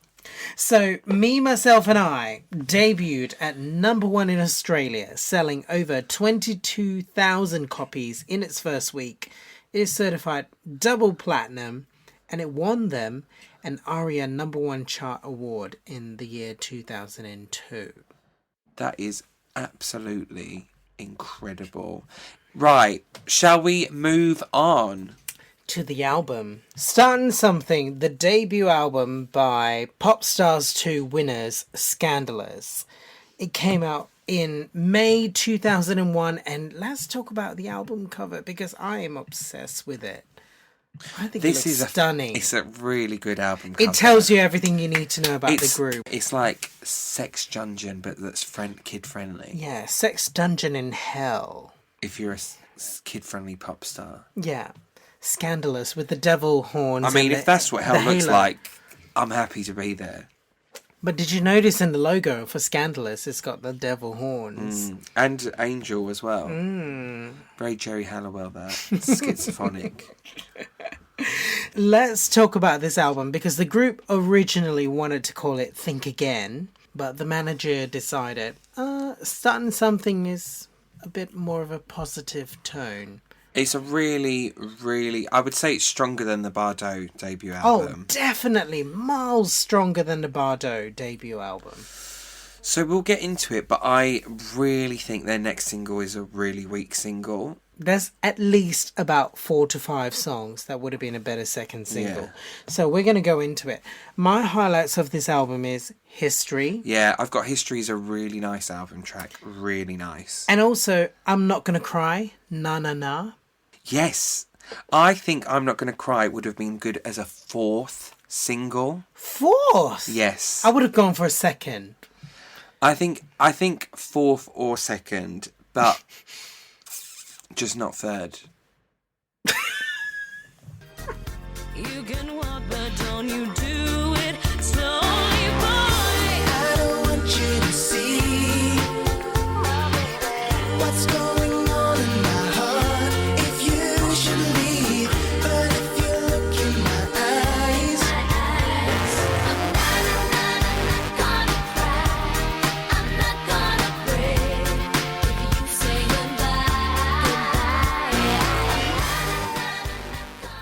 So, Me, Myself and I debuted at #1 in Australia, selling over 22,000 copies in its first week. It is certified double platinum, and it won them an ARIA #1 chart award in the year 2002. That is absolutely incredible. Right, shall we move on? To the album. Startin Somethin, the debut album by Popstars 2 winners Scandalous. It came out in May 2001, and let's talk about the album cover because I am obsessed with it. I think This it looks is stunning. It's a really good album cover. It tells you everything you need to know about the group. It's like Sex Dungeon, but that's kid friendly. Yeah, Sex Dungeon in Hell. If you're a kid friendly pop star. Yeah, Scandalous with the devil horns. I mean, if that's what hell looks halo. like, I'm happy to be there. But did you notice in the logo for Scandalous, it's got the devil horns? And Angel as well. Mm. Very Jerry Halliwell, that. Schizophrenic. Let's talk about this album because the group originally wanted to call it Think Again, but the manager decided, Startin Somethin is a bit more of a positive tone. It's a really, really... I would say it's stronger than the Bardot debut Oh, album. definitely miles stronger than the Bardot debut album. So we'll get into it, but I really think their next single is a really weak single. There's at least about 4 to 5 songs that would have been a better second single. Yeah. So we're going to go into it. My highlights of this album is History. Yeah, I've got History is a really nice album track. Really nice. And also, I'm Not Gonna Cry, Na Na Na. Yes. I think I'm Not Gonna Cry would have been good as a 4th single. 4th? Yes. I would have gone for a second. I think 4th or 2nd, but just not 3rd. You can walk, but don't you do it slowly, boy. I don't want you to see what's going on in my heart. If you should leave, but if you look in my eyes, I'm not gonna cry. I'm not gonna break if you say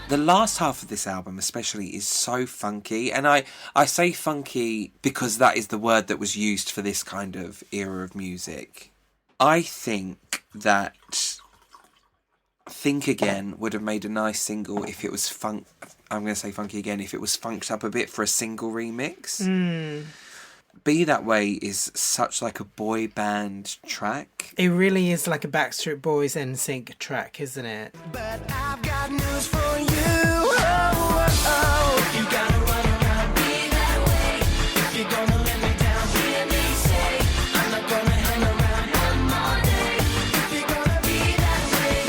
The last half of this album especially is so funky, and I say funky because that is the word that was used for this kind of era of music. I think that Think Again would have made a nice single if it was I'm going to say funky again, if it was funked up a bit for a single remix. Be That Way is such like a boy band track. It really is like a Backstreet Boys NSYNC track, isn't it? But I've got news for you. You gotta run around, be that way. If you're gonna let me down, hear me say, I'm not gonna hang around one more day. If you're gonna be that way,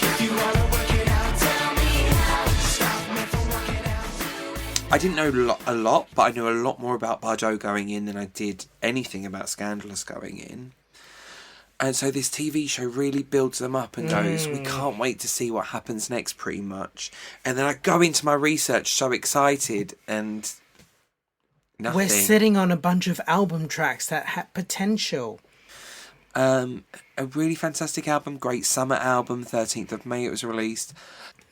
if you wanna work it out, tell me how. Stop me from working out. I didn't know a lot, but I knew a lot more about Bardot going in than I did anything about Scandalous going in. And so this TV show really builds them up and goes, we can't wait to see what happens next, pretty much. And then I go into my research so excited and nothing. We're sitting on a bunch of album tracks that had potential. A really fantastic album, great summer album, 13th of May it was released.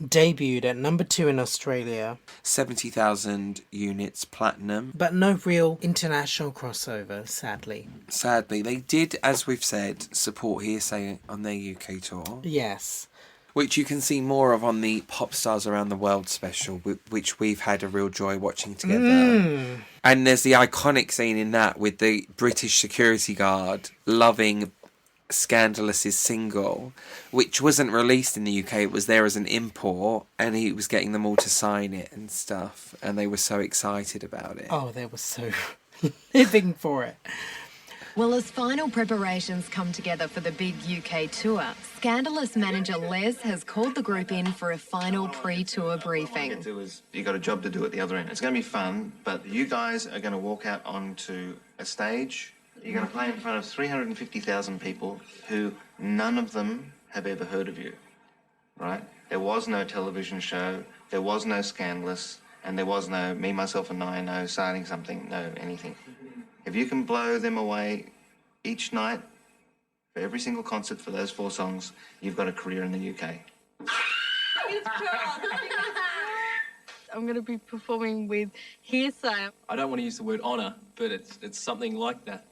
Debuted at number 2 in Australia. 70,000 units platinum. But no real international crossover, sadly. Sadly, they did, as we've said, support Hearsay on their UK tour. Yes. Which you can see more of on the Popstars Around the World special, which we've had a real joy watching together. And there's the iconic scene in that with the British security guard loving Scandalous's single, which wasn't released in the UK. It was there as an import, and he was getting them all to sign it and stuff, and they were so excited about it. Oh, they were so living for it. Well, as final preparations come together for the big UK tour, Scandalous manager Les has called the group in for a final pre-tour briefing. You got a job to do at the other end. It's going to be fun, but you guys are going to walk out onto a stage. You're going to play in front of 350,000 people who none of them have ever heard of you, right? There was no television show, there was no Scandalous, and there was no Me, Myself and I, no Starting Something, no anything. If you can blow them away each night, for every single concert for those 4 songs, you've got a career in the UK. I'm going to be performing with Hearsay. I don't want to use the word honour, but it's something like that.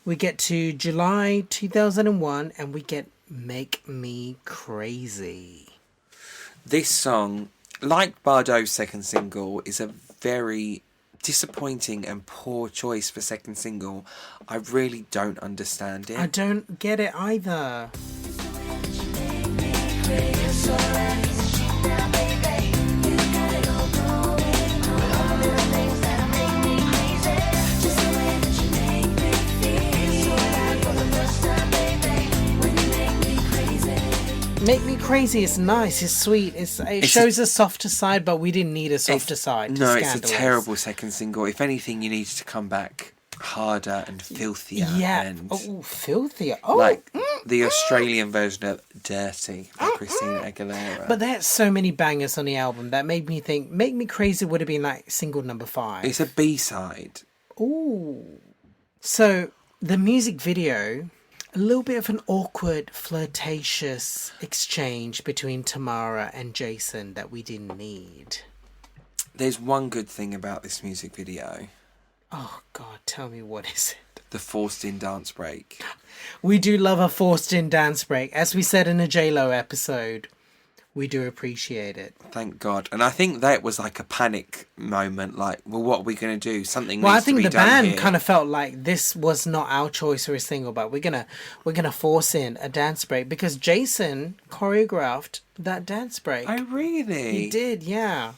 We get to July 2001 and we get Make Me Crazy. This song, like Bardot's second single, is a very disappointing and poor choice for second single. I really don't understand it. I don't get it either. Make Me Crazy is nice, it's sweet, it shows a softer side, but we didn't need a softer side. No, it's a terrible second single. If anything, you needed to come back harder and filthier. Yeah, and filthier. Oh, like the Australian version of Dirty by Christina Aguilera. But there's so many bangers on the album that made me think Make Me Crazy would have been like single number 5. It's a B-side. Ooh. So, the music video, a little bit of an awkward, flirtatious exchange between Tamara and Jason that we didn't need. There's one good thing about this music video. Oh, God, tell me what is it? The forced-in dance break. We do love a forced-in dance break. As we said in a J-Lo episode, we do appreciate it. Thank God. And I think that was like a panic moment, like, well, what are we going to do? Something Well, I needs to be think the done band here. kind of felt like this was not our choice for a single, but we're gonna force in a dance break because Jason choreographed that dance break. Oh, really? He did, yeah.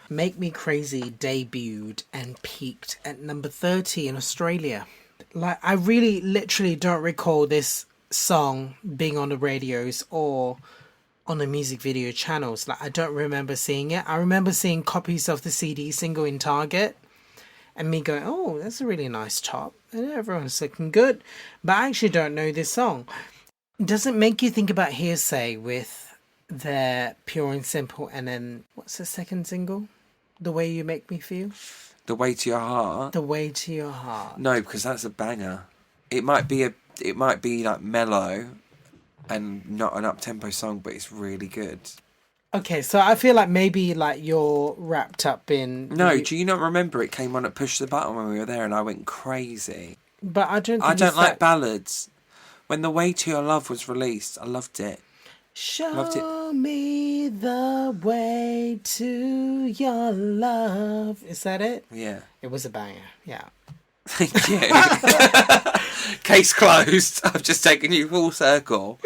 Make Me Crazy debuted and peaked at number 30 in Australia. Like, I really literally don't recall this song being on the radios or on the music video channels. Like, I don't remember seeing it. I remember seeing copies of the CD single in Target and me going, oh, that's a really nice top. And everyone's looking good. But I actually don't know this song. Does it make you think about Hearsay with their Pure and Simple and then, what's the second single? The Way You Make Me Feel? The Way to Your Heart? The Way to Your Heart. No, because that's a banger. It might be like mellow and not an up-tempo song, but it's really good. Okay, so I feel like maybe like you're wrapped up in... No, do you not remember it came on at Push the Button when we were there and I went crazy? But I don't think I don't it's like that... ballads. When The Way to Your Love was released, I loved it. Show me the way to your love. Is that it? Yeah. It was a banger, yeah. Thank you. Case closed. I've just taken you full circle.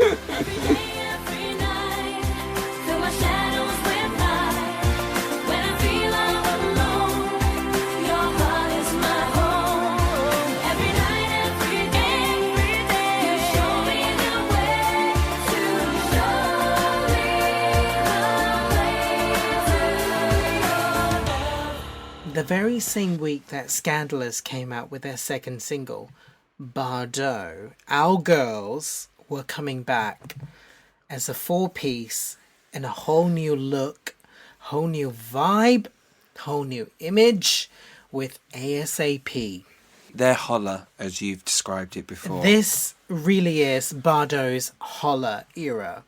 The very same week that Scandalous came out with their second single, Bardot, our girls were coming back as a 4-piece in a whole new look, whole new vibe, whole new image with ASAP. They're holler, as you've described it before. This really is Bardot's holler era.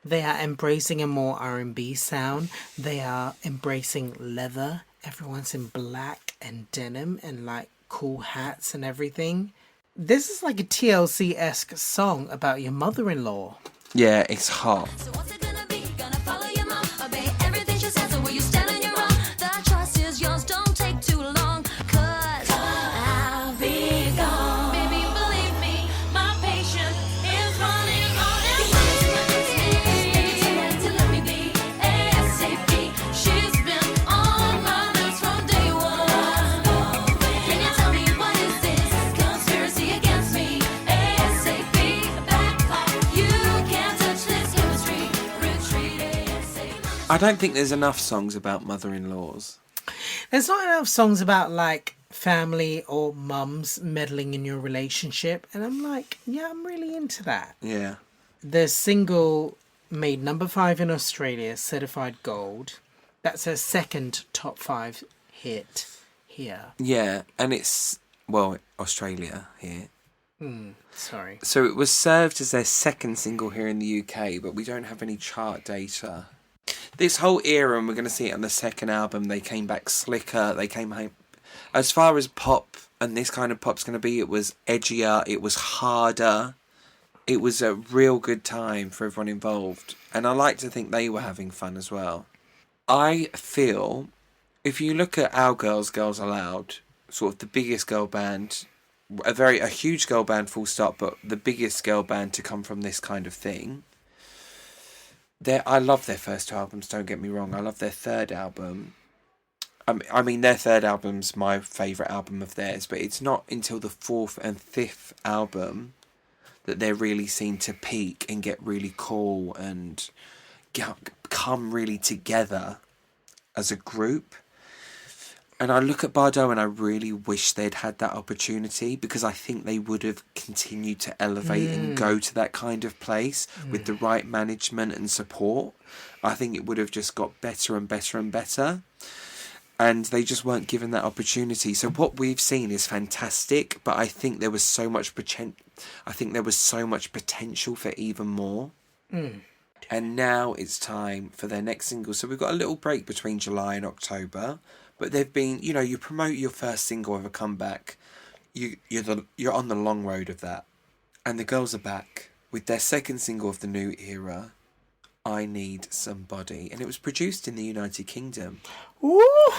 They are embracing a more R&B sound. They are embracing leather. Everyone's in black and denim and like cool hats and everything. This is like a TLC-esque song about your mother-in-law. Yeah, it's hot. I don't think there's enough songs about mother-in-laws. There's not enough songs about like family or mums meddling in your relationship. And I'm like, yeah, I'm really into that. Yeah. The single made number 5 in Australia, certified gold. That's her second top 5 hit here. Yeah, and it's, well, Australia here. Sorry. So it was served as their second single here in the UK, but we don't have any chart data. This whole era, and we're going to see it on the second album, they came back slicker, they came home... As far as pop and this kind of pop's going to be, it was edgier, it was harder. It was a real good time for everyone involved. And I like to think they were having fun as well. I feel, if you look at our Girls Aloud, sort of the biggest girl band, a huge girl band full stop, but the biggest girl band to come from this kind of thing... I love their first 2 albums, don't get me wrong. I love their third album. I mean, their third album's my favourite album of theirs, but it's not until the 4th and 5th album that they're really seen to peak and get really cool and come really together as a group. And I look at Bardot and I really wish they'd had that opportunity, because I think they would have continued to elevate and go to that kind of place with the right management and support. I think it would have just got better and better and better. And they just weren't given that opportunity. So what we've seen is fantastic, but I think there was so much potential for even more. And now it's time for their next single. So we've got a little break between July and October. But they've been, you promote your first single of a comeback, you're on the long road of that. And the girls are back with their second single of the new era, I Need Somebody. And it was produced in the United Kingdom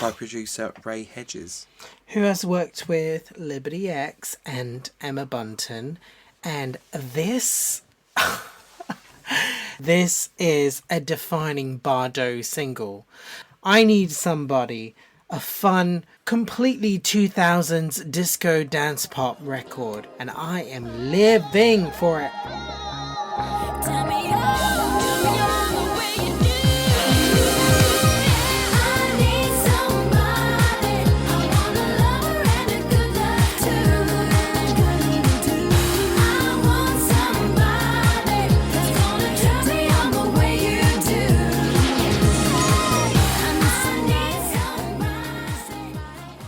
by producer Ray Hedges, who has worked with Liberty X and Emma Bunton. And this is a defining Bardot single. I Need Somebody. A fun, completely 2000s disco dance pop record, and I am living for it.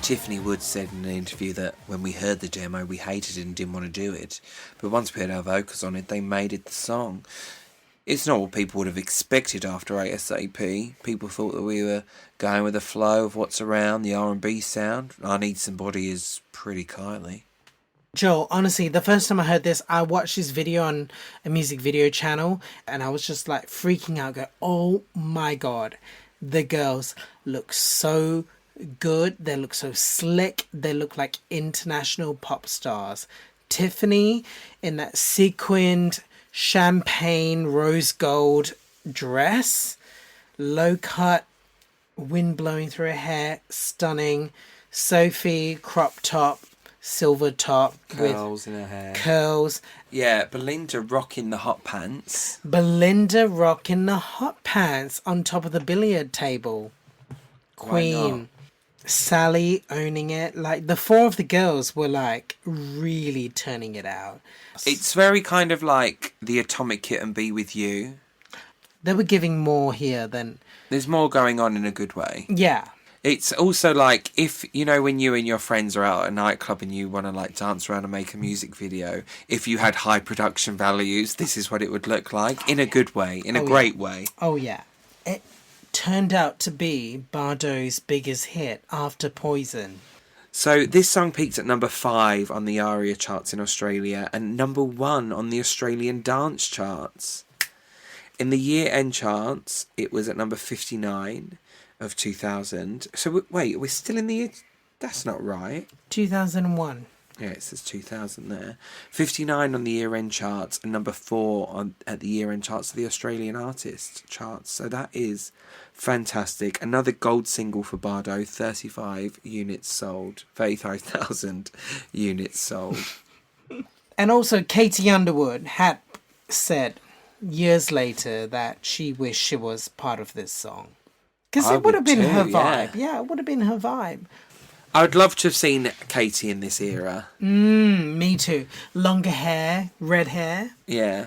Tiffany Woods said in an interview that when we heard the demo, we hated it and didn't want to do it. But once we had our vocals on it, they made it the song. It's not what people would have expected after ASAP. People thought that we were going with the flow of what's around, the R&B sound. I Need Somebody is pretty Kylie. Joel, honestly, the first time I heard this, I watched this video on a music video channel, and I was just like freaking out, going, oh my God, the girls look so good, they look so slick, they look like international pop stars. Tiffany in that sequined champagne rose gold dress, low cut, wind blowing through her hair, stunning. Sophie, crop top, silver top, curls in her hair, curls. Yeah, Belinda rocking the hot pants. Belinda rocking the hot pants on top of the billiard table. Queen. Sally owning it. Like, the 4 of the girls were like really turning it out. It's very kind of like the Atomic Kitten Be With You. They were giving more here than... There's more going on in a good way. Yeah. It's also like, if, you know, when you and your friends are out at a nightclub and you want to like dance around and make a music video, if you had high production values, this is what it would look like, in a good way, in a great way. Oh, yeah. It turned out to be Bardot's biggest hit after Poison. So this song peaked at number 5 on the ARIA charts in Australia and number 1 on the Australian dance charts. In the year-end charts, it was at number 59 of 2000. So wait, we're still in the year... That's not right. 2001. Yeah, it says 2000 there. 59 on the year-end charts and number 4 at the year-end charts of the Australian artist charts. So that is fantastic. Another gold single for Bardot, 35,000 units sold. And also Katie Underwood had said years later that she wished she was part of this song. Because it would have been her vibe. Yeah, it would have been her vibe. I would love to have seen Katie in this era. Me too. Longer hair, red hair. Yeah.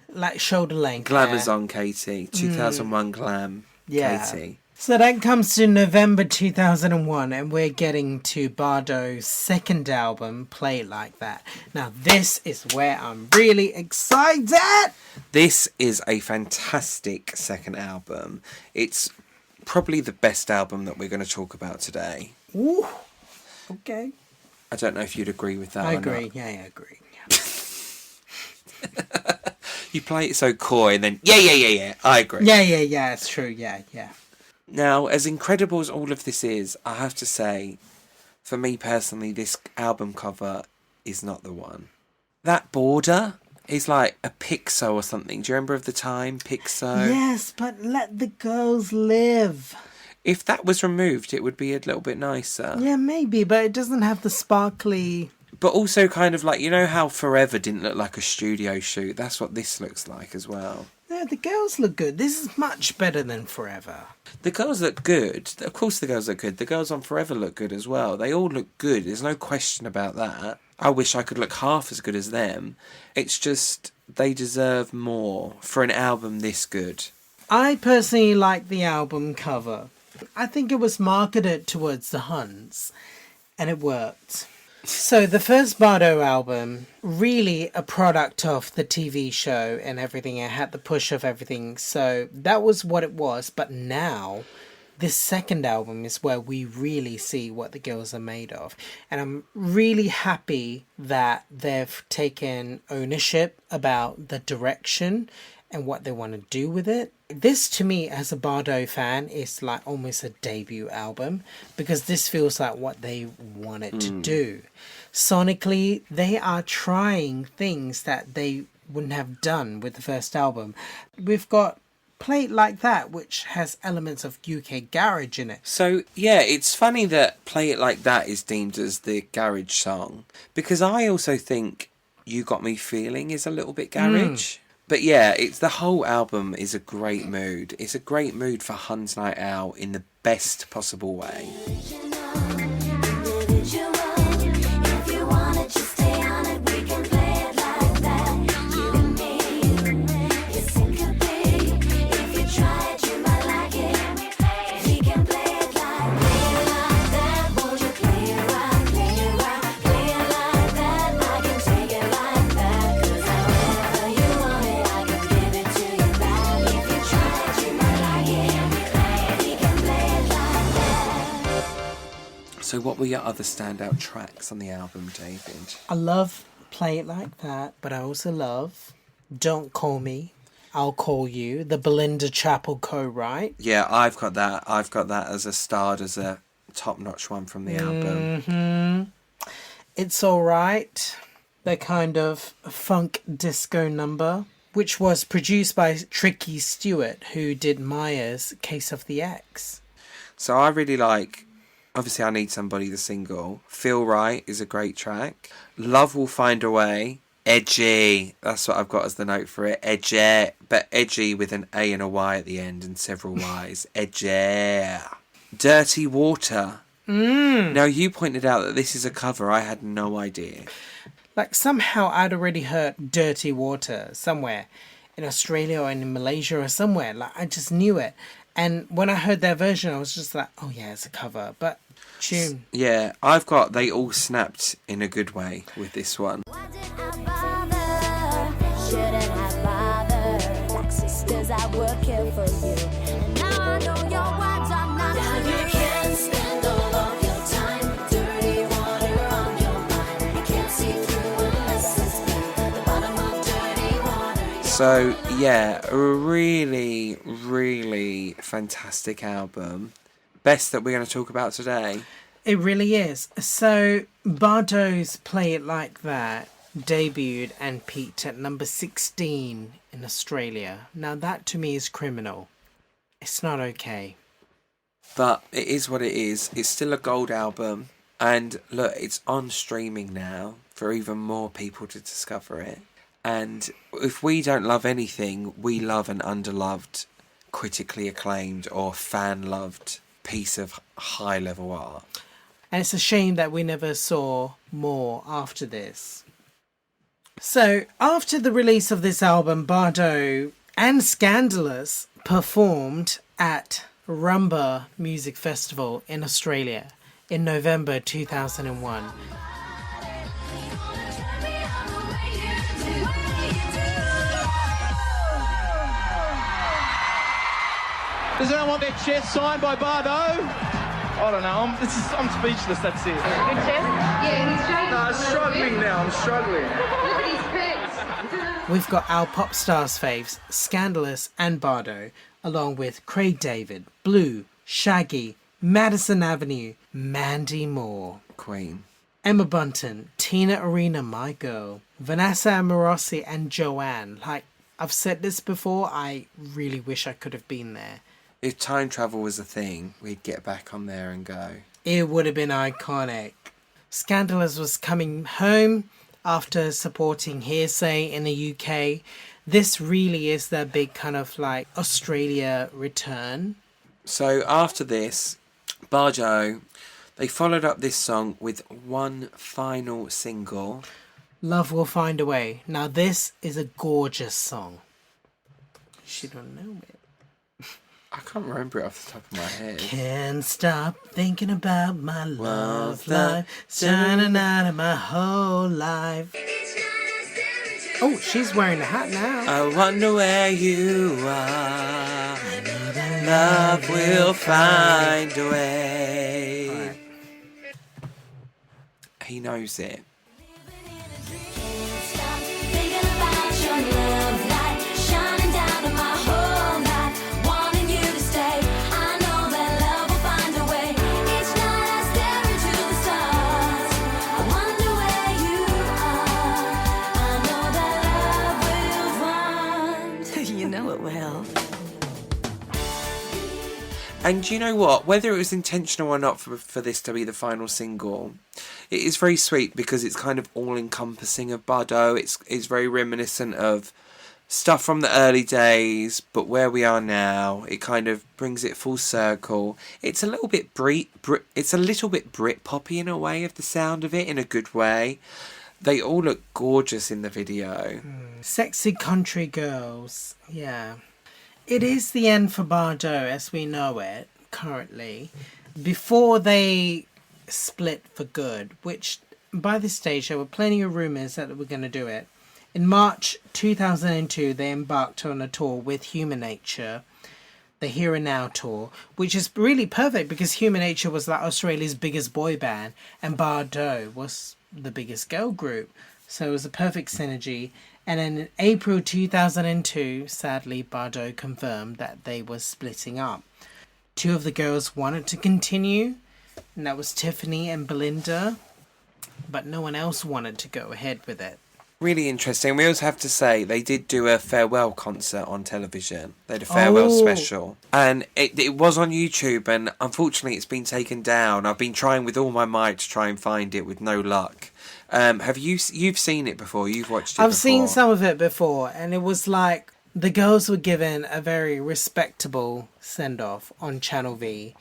Like shoulder length. Glamazon Katie. 2001 glam Katie. So that comes to November 2001 and we're getting to Bardot's second album, Play It Like That. Now this is where I'm really excited. This is a fantastic second album. It's probably the best album that we're going to talk about today. Ooh, okay. I don't know if you'd agree with that. I or agree. Not. Yeah, I agree. You play it so coy and then, yeah, I agree. Yeah, it's true. Yeah. Now, as incredible as all of this is, I have to say, for me personally, this album cover is not the one. That border is like a Pixo or something. Do you remember of the time, Pixo? Yes, but let the girls live. If that was removed, it would be a little bit nicer. Yeah, maybe, but it doesn't have the sparkly... But also kind of like, you know how Forever didn't look like a studio shoot? That's what this looks like as well. Yeah, the girls look good. This is much better than Forever. The girls look good. Of course the girls look good. The girls on Forever look good as well. They all look good. There's no question about that. I wish I could look half as good as them. It's just they deserve more for an album this good. I personally like the album cover. I think it was marketed towards the Huns, and it worked. So the first Bardot album, really a product of the TV show and everything. It had the push of everything. So that was what it was. But now, this second album is where we really see what the girls are made of. And I'm really happy that they've taken ownership about the direction and what they want to do with it. This, to me, as a Bardot fan, is like almost a debut album because this feels like what they wanted to do. Sonically, they are trying things that they wouldn't have done with the first album. We've got Play It Like That, which has elements of UK garage in it. So, yeah, it's funny that Play It Like That is deemed as the garage song because I also think You Got Me Feeling is a little bit garage. But yeah, it's the whole album is a great mood. It's a great mood for Huns Night Out in the best possible way. So what were your other standout tracks on the album, David? I love Play It Like That, but I also love Don't Call Me, I'll Call You, the Belinda Chapel co-write. Yeah, I've got that. I've got that as a starred as a top-notch one from the album. It's Alright, the kind of funk disco number, which was produced by Tricky Stewart, who did Maya's Case of the Ex. So I really like... Obviously, I Need Somebody, the single. Feel Right is a great track. Love Will Find a Way. Edgy. That's what I've got as the note for it. Edgy. But edgy with an A and a Y at the end and several Ys. Edgy. Dirty Water. Now, you pointed out that this is a cover. I had no idea. Like, somehow I'd already heard Dirty Water somewhere. In Australia or in Malaysia or somewhere. Like, I just knew it. And when I heard their version, I was just like, oh yeah, it's a cover. But tune. Yeah, I've got They All Snapped in a good way with this one. Shouldn't have bothered. Like sisters, I work here for you. And now I know your words are not now true. You can't spend all of your time. Dirty water on your mind. You can't see through unless it's blue. The bottom of dirty water. So, yeah, a really, really fantastic album. Best that we're going to talk about today. It really is. So, Bardot's Play It Like That debuted and peaked at number 16 in Australia. Now, that to me is criminal. It's not okay. But it is what it is. It's still a gold album. And look, it's on streaming now for even more people to discover it. And if we don't love anything, we love an underloved, critically acclaimed or fan-loved piece of high-level art. And it's a shame that we never saw more after this. So, after the release of this album, Bardot and Scandalous performed at Rumba Music Festival in Australia in November 2001. Does anyone want their chest signed by Bardot? I don't know. I'm speechless. That's it. Good chest? Yeah, he's showing. No, I'm struggling now. I'm struggling. Look at his pecs. We've got our Popstars faves, Scandalous and Bardot, along with Craig David, Blue, Shaggy, Madison Avenue, Mandy Moore, Queen, Emma Bunton, Tina Arena, my girl, Vanessa Amorosi and Joanne. Like, I've said this before, I really wish I could have been there. If time travel was a thing, we'd get back on there and go. It would have been iconic. Scandalous was coming home after supporting Hearsay in the UK. This really is their big kind of like Australia return. So after this, Bardot, they followed up this song with one final single. Love Will Find a Way. Now this is a gorgeous song. You don't know it. I can't remember it off the top of my head. Can't stop thinking about my love life, shining out of my whole life. Oh, she's wearing a hat now. I wonder where you are. Love will find a way. Right. He knows it. And you know what? Whether it was intentional or not for this to be the final single, it is very sweet because it's kind of all-encompassing of Bardot. It's very reminiscent of stuff from the early days, but where we are now, it kind of brings it full circle. It's a little bit it's a little bit Brit-poppy in a way of the sound of it, in a good way. They all look gorgeous in the video. Sexy country girls, yeah. It is the end for Bardot as we know it currently. Before they split for good, which by this stage there were plenty of rumours that they were going to do it. In March 2002, they embarked on a tour with Human Nature, the Here and Now tour, which is really perfect because Human Nature was like Australia's biggest boy band and Bardot was the biggest girl group. So it was a perfect synergy. And then in April 2002, sadly, Bardot confirmed that they were splitting up. Two of the girls wanted to continue, and that was Tiffany and Belinda, but no one else wanted to go ahead with it. Really interesting. We also have to say they did do a farewell concert on television. They had a farewell special. And it was on YouTube, and unfortunately it's been taken down. I've been trying with all my might to try and find it with no luck. You've seen it before? You've watched it before? I've seen some of it before, and it was like the girls were given a very respectable send-off on Channel V.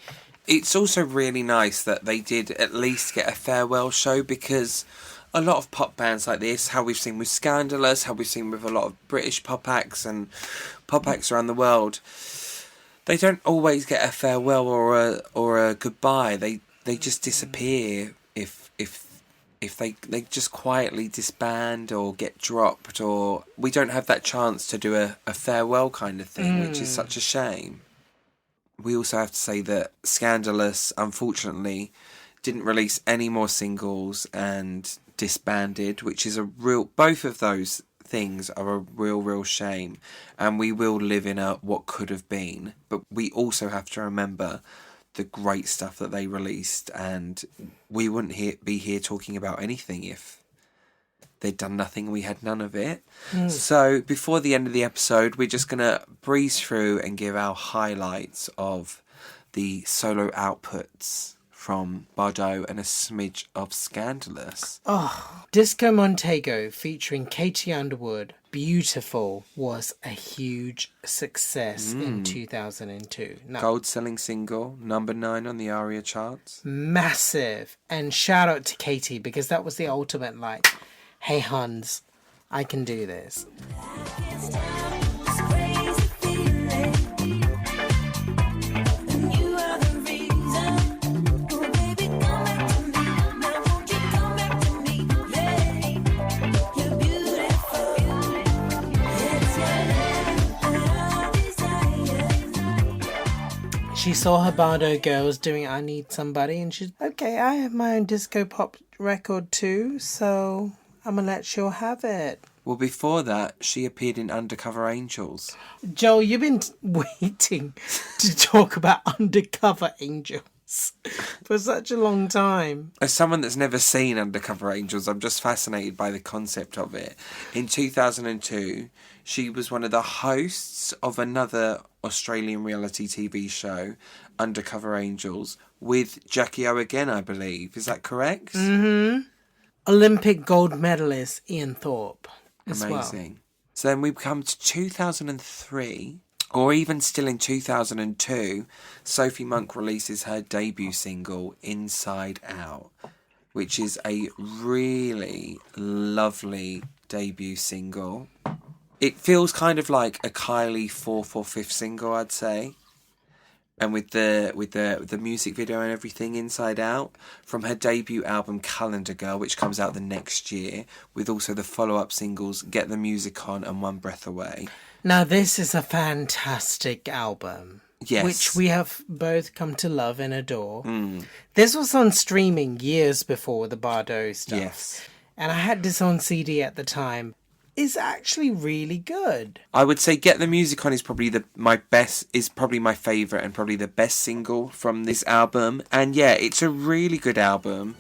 It's also really nice that they did at least get a farewell show, because a lot of pop bands like this, how we've seen with Scandalous, how we've seen with a lot of British pop acts and pop acts around the world, They don't always get a farewell or a goodbye. They just disappear if they just quietly disband or get dropped, or we don't have that chance to do a farewell kind of thing, which is such a shame. We also have to say that Scandalous, unfortunately, didn't release any more singles and disbanded, which is both of those things are a real shame, and we will live in a what could have been, but we also have to remember the great stuff that they released, and we wouldn't be here talking about anything if they'd done nothing and we had none of it. So before the end of the episode, we're just gonna breeze through and give our highlights of the solo outputs from Bardot and a smidge of Scandalous. Disco Montego featuring Katie Underwood, Beautiful, was a huge success in 2002. Gold selling single, number 9 on the ARIA charts. Massive. And shout out to Katie, because that was the ultimate, like, hey Huns, I can do this. She saw her Bardot girls doing I Need Somebody, and she's, okay, I have my own disco pop record too, so I'm gonna let you have it. Well, before that, she appeared in Undercover Angels. Joel, you've been waiting to talk about Undercover Angels for such a long time. As someone that's never seen Undercover Angels, I'm just fascinated by the concept of it. In 2002, she was one of the hosts of another Australian reality TV show, Undercover Angels, with Jackie O again, I believe. Is that correct? Mm-hmm. Olympic gold medalist Ian Thorpe as Amazing. Well. So then we come to 2003, or even still in 2002, Sophie Monk releases her debut single, Inside Out, which is a really lovely debut single. It feels kind of like a Kylie 4th or 5th single, I'd say. And with the music video and everything, Inside Out, from her debut album Calendar Girl, which comes out the next year, with also the follow-up singles Get the Music On and One Breath Away. Now this is a fantastic album. Yes. Which we have both come to love and adore. This was on streaming years before the Bardot stuff. Yes. And I had this on CD at the time. Is actually really good. I would say Get the Music On is probably my favourite and probably the best single from this album. And yeah, it's a really good album.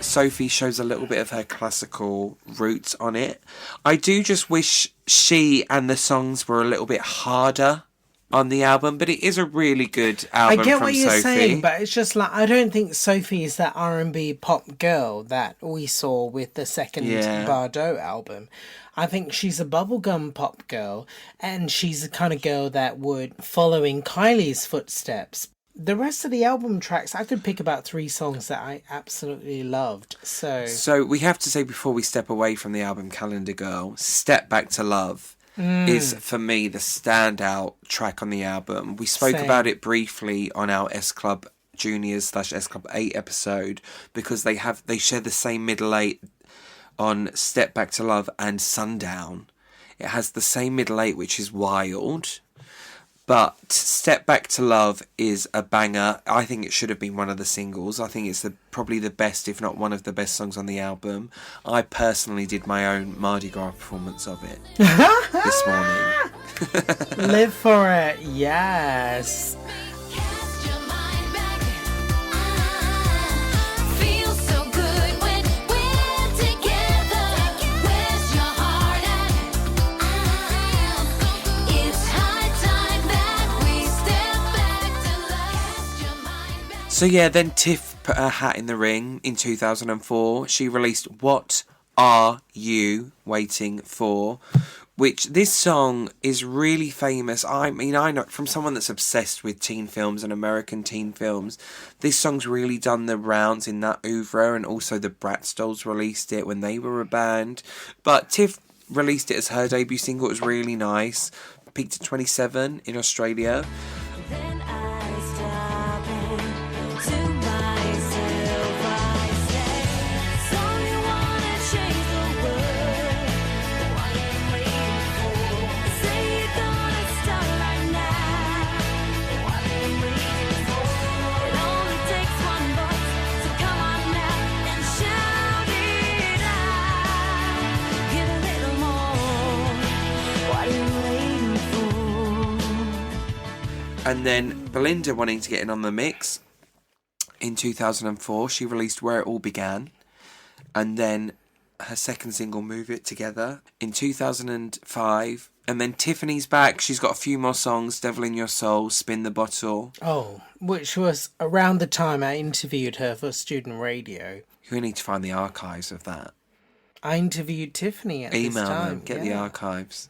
Sophie shows a little bit of her classical roots on it. I do just wish she and the songs were a little bit harder on the album, but it is a really good album. I get from what you're Sophie. saying, but it's just like, I don't think Sophie is that R&B-pop girl that we saw with the second Bardot album. I think she's a bubblegum pop girl, and she's the kind of girl that would follow in Kylie's footsteps. The rest of the album tracks, I could pick about 3 songs that I absolutely loved. So we have to say, before we step away from the album Calendar Girl, Step Back to Love is, for me, the standout track on the album. We spoke about it briefly on our S Club Juniors / S Club 8 episode, because they share the same middle 8 on Step Back to Love and Sundown. It has the same middle 8, which is wild. But Step Back to Love is a banger. I think it should have been one of the singles. I think it's probably the best, if not one of the best songs on the album. I personally did my own Mardi Gras performance of it this morning. Live for it, yes. So yeah, then Tiff put her hat in the ring in 2004. She released What Are You Waiting For, which this song is really famous. I mean, I know from someone that's obsessed with teen films and American teen films, this song's really done the rounds in that oeuvre, and also the Bratz Dolls released it when they were a band. But Tiff released it as her debut single. It was really nice. Peaked at 27 in Australia. Then I stop and to myself I say, so you wanna change the world? What are you waiting for? Say you're gonna start right now. What are you waiting for? It only takes one voice, so come on now and shout it out. Give a little more. What are you waiting for? And then Belinda, wanting to get in on the mix, in 2004, she released Where It All Began. And then her second single, Move It Together, in 2005. And then Tiffany's back. She's got a few more songs, Devil in Your Soul, Spin the Bottle. Oh, which was around the time I interviewed her for student radio. You need to find the archives of that. I interviewed Tiffany at this Email time. them, get the archives.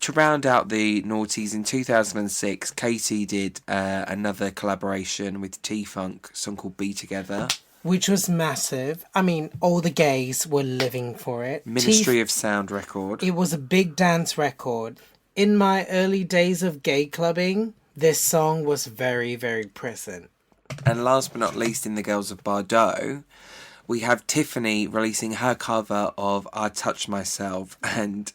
To round out the noughties, in 2006, Katie did another collaboration with T-Funk, a song called Be Together. Which was massive. I mean, all the gays were living for it. Ministry of Sound record. It was a big dance record. In my early days of gay clubbing, this song was very, very present. And last but not least, in the Girls of Bardot, we have Tiffany releasing her cover of I Touch Myself. And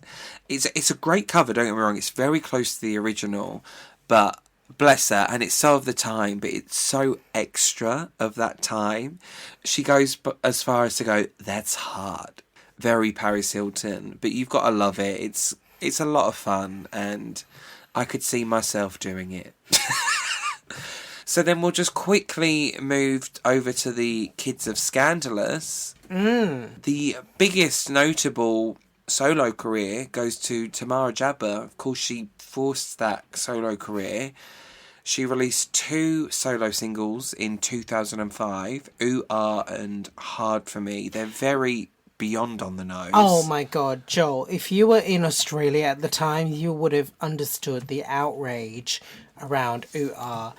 it's a great cover, don't get me wrong. It's very close to the original, but bless her, and it's so of the time, but it's so extra of that time. She goes as far as to go, that's hard. Very Paris Hilton, but you've got to love it. It's a lot of fun, and I could see myself doing it. So then we'll just quickly move over to the Kids of Scandalous. The biggest notable solo career goes to Tamara Jabber. Of course, she forced that solo career. She released 2 solo singles in 2005, Ooh Ah and Hard For Me. They're very beyond on the nose. Oh my God, Joel, if you were in Australia at the time, you would have understood the outrage around Ooh Ah.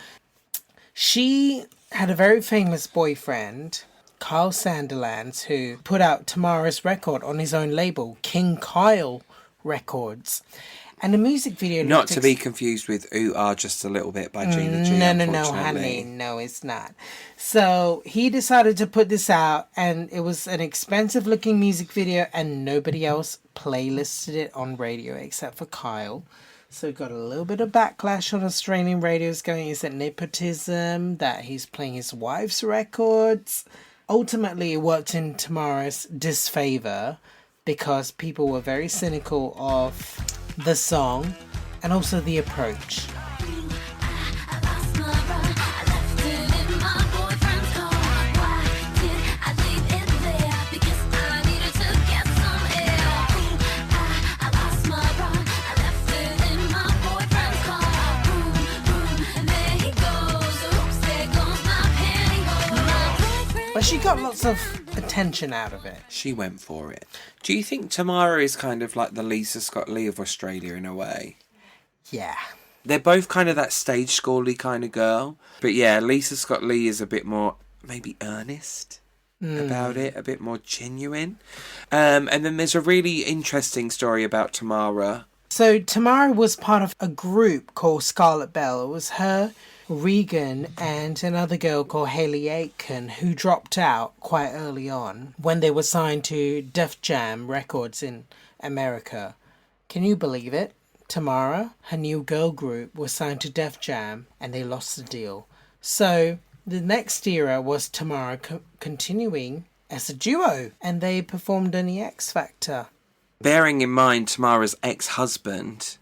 She had a very famous boyfriend, Kyle Sandilands, who put out Tamara's record on his own label, King Kyle Records. And the music video... Not to be confused with Ooh Ah Just a Little Bit by Gina G, No, honey. No, it's not. So he decided to put this out, and it was an expensive-looking music video, and nobody else playlisted it on radio except for Kyle. So got a little bit of backlash on Australian radios going, is it nepotism, that he's playing his wife's records? Ultimately, it worked in Tamara's disfavour because people were very cynical of the song and also the approach. But she got lots of attention out of it. She went for it. Do you think Tamara is kind of like the Lisa Scott Lee of Australia in a way? Yeah. They're both kind of that stage school-y kind of girl. But yeah, Lisa Scott Lee is a bit more maybe earnest about it, a bit more genuine. And then there's a really interesting story about Tamara. So Tamara was part of a group called Scarlet Bell. It was her, Regan, and another girl called Hayley Aitken, who dropped out quite early on when they were signed to Def Jam Records in America. Can you believe it? Tamara, her new girl group, was signed to Def Jam and they lost the deal. So the next era was Tamara continuing as a duo, and they performed in the X Factor. Bearing in mind Tamara's ex-husband,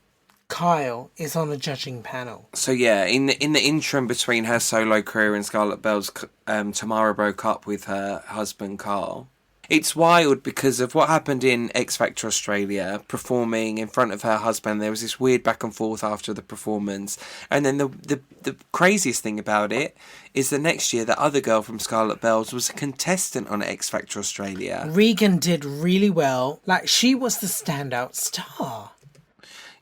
Kyle, is on the judging panel. So yeah, in the interim between her solo career and Scarlet Bell's, Tamara broke up with her husband Carl. It's wild because of what happened in X Factor Australia, performing in front of her husband. There was this weird back and forth after the performance. And then the craziest thing about it is the next year, that other girl from Scarlet Bells was a contestant on X Factor Australia. Regan did really well. Like, she was the standout star.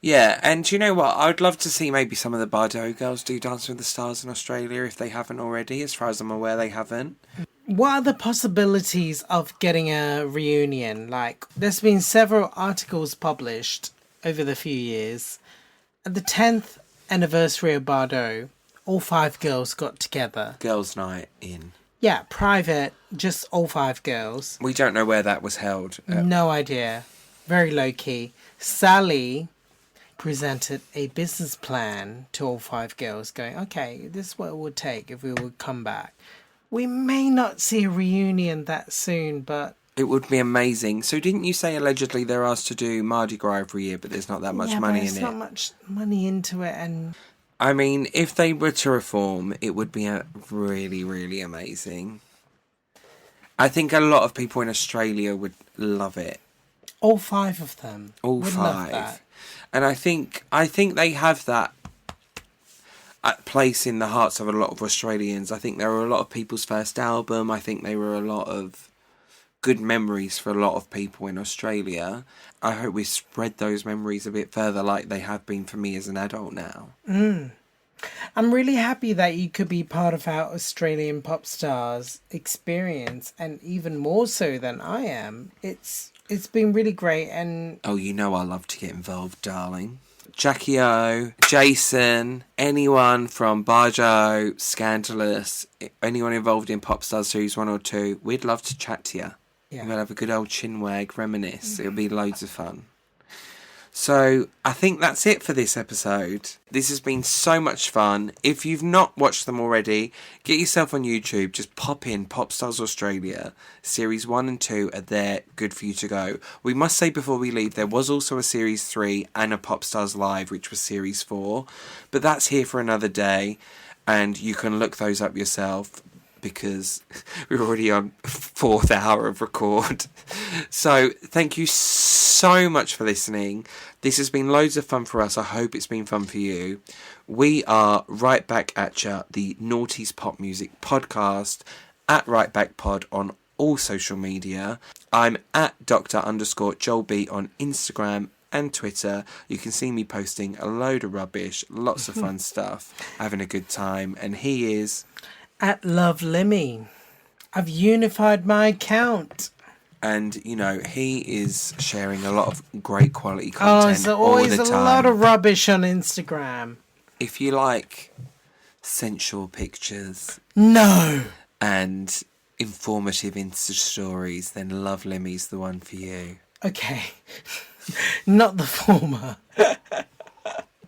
Yeah, and you know what? I would love to see maybe some of the Bardot girls do Dancing with the Stars in Australia if they haven't already. As far as I'm aware, they haven't. What are the possibilities of getting a reunion? Like, there's been several articles published over the few years. At the 10th anniversary of Bardot, all 5 girls got together. Girls' night in. Yeah, private, just all 5 girls. We don't know where that was held. No idea. Very low-key. Sally presented a business plan to all 5 girls, going, okay, this is what it would take if we would come back. We may not see a reunion that soon, but... It would be amazing. So didn't you say allegedly they're asked to do Mardi Gras every year, but there's not that much money in it? There's not much money into it, and... I mean, if they were to reform, it would be really, really amazing. I think a lot of people in Australia would love it. All 5 of them. All would 5. Love that. And I think they have that place in the hearts of a lot of Australians. I think they were a lot of people's first album. I think they were a lot of good memories for a lot of people in Australia. I hope we spread those memories a bit further like they have been for me as an adult now. I'm really happy that you could be part of our Australian pop stars experience, and even more so than I am. It's been really great, and... Oh, you know I love to get involved, darling. Jackie O, Jason, anyone from Bardot, Scandalous, anyone involved in Popstars Series 1 or 2, we'd love to chat to you. Yeah. We'll have a good old chinwag, reminisce. It'll be loads of fun. So I think that's it for this episode. This has been so much fun. If you've not watched them already, get yourself on YouTube. Just pop in Popstars Australia. Series 1 and 2 are there, good for you to go. We must say before we leave, there was also a Series 3 and a Popstars Live, which was Series 4. But that's here for another day, and you can look those up yourself, because we're already on 4th hour of record. So thank you so much for listening. This has been loads of fun for us. I hope it's been fun for you. We are Right Back at Ya, the Naughties Pop Music podcast, at Right Back Pod on all social media. I'm at Dr_Joel B on Instagram and Twitter. You can see me posting a load of rubbish, lots of fun stuff, having a good time. And he is... at Love Lemmy. I've unified my account. And, you know, he is sharing a lot of great quality content there's all always the time. a lot of rubbish on Instagram. If you like sensual pictures... No! And informative Insta stories, then Love Lemmy's the one for you. Okay. Not the former.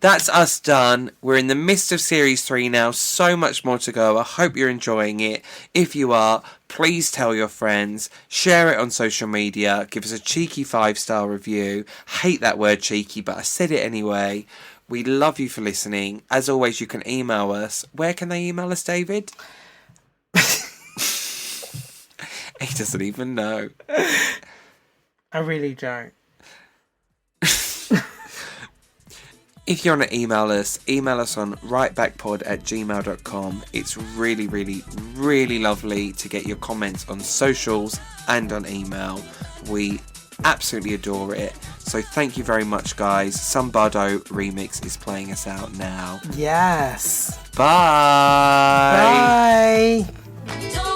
That's us done. We're in the midst of Series 3 now. So much more to go. I hope you're enjoying it. If you are, please tell your friends. Share it on social media. Give us a cheeky 5-star review. Hate that word cheeky, but I said it anyway. We love you for listening. As always, you can email us. Where can they email us, David? He doesn't even know. I really don't. If you want to email us on rightbackpod@gmail.com. It's really, really, really lovely to get your comments on socials and on email. We absolutely adore it. So thank you very much, guys. Some Bardot remix is playing us out now. Yes. Bye. Bye.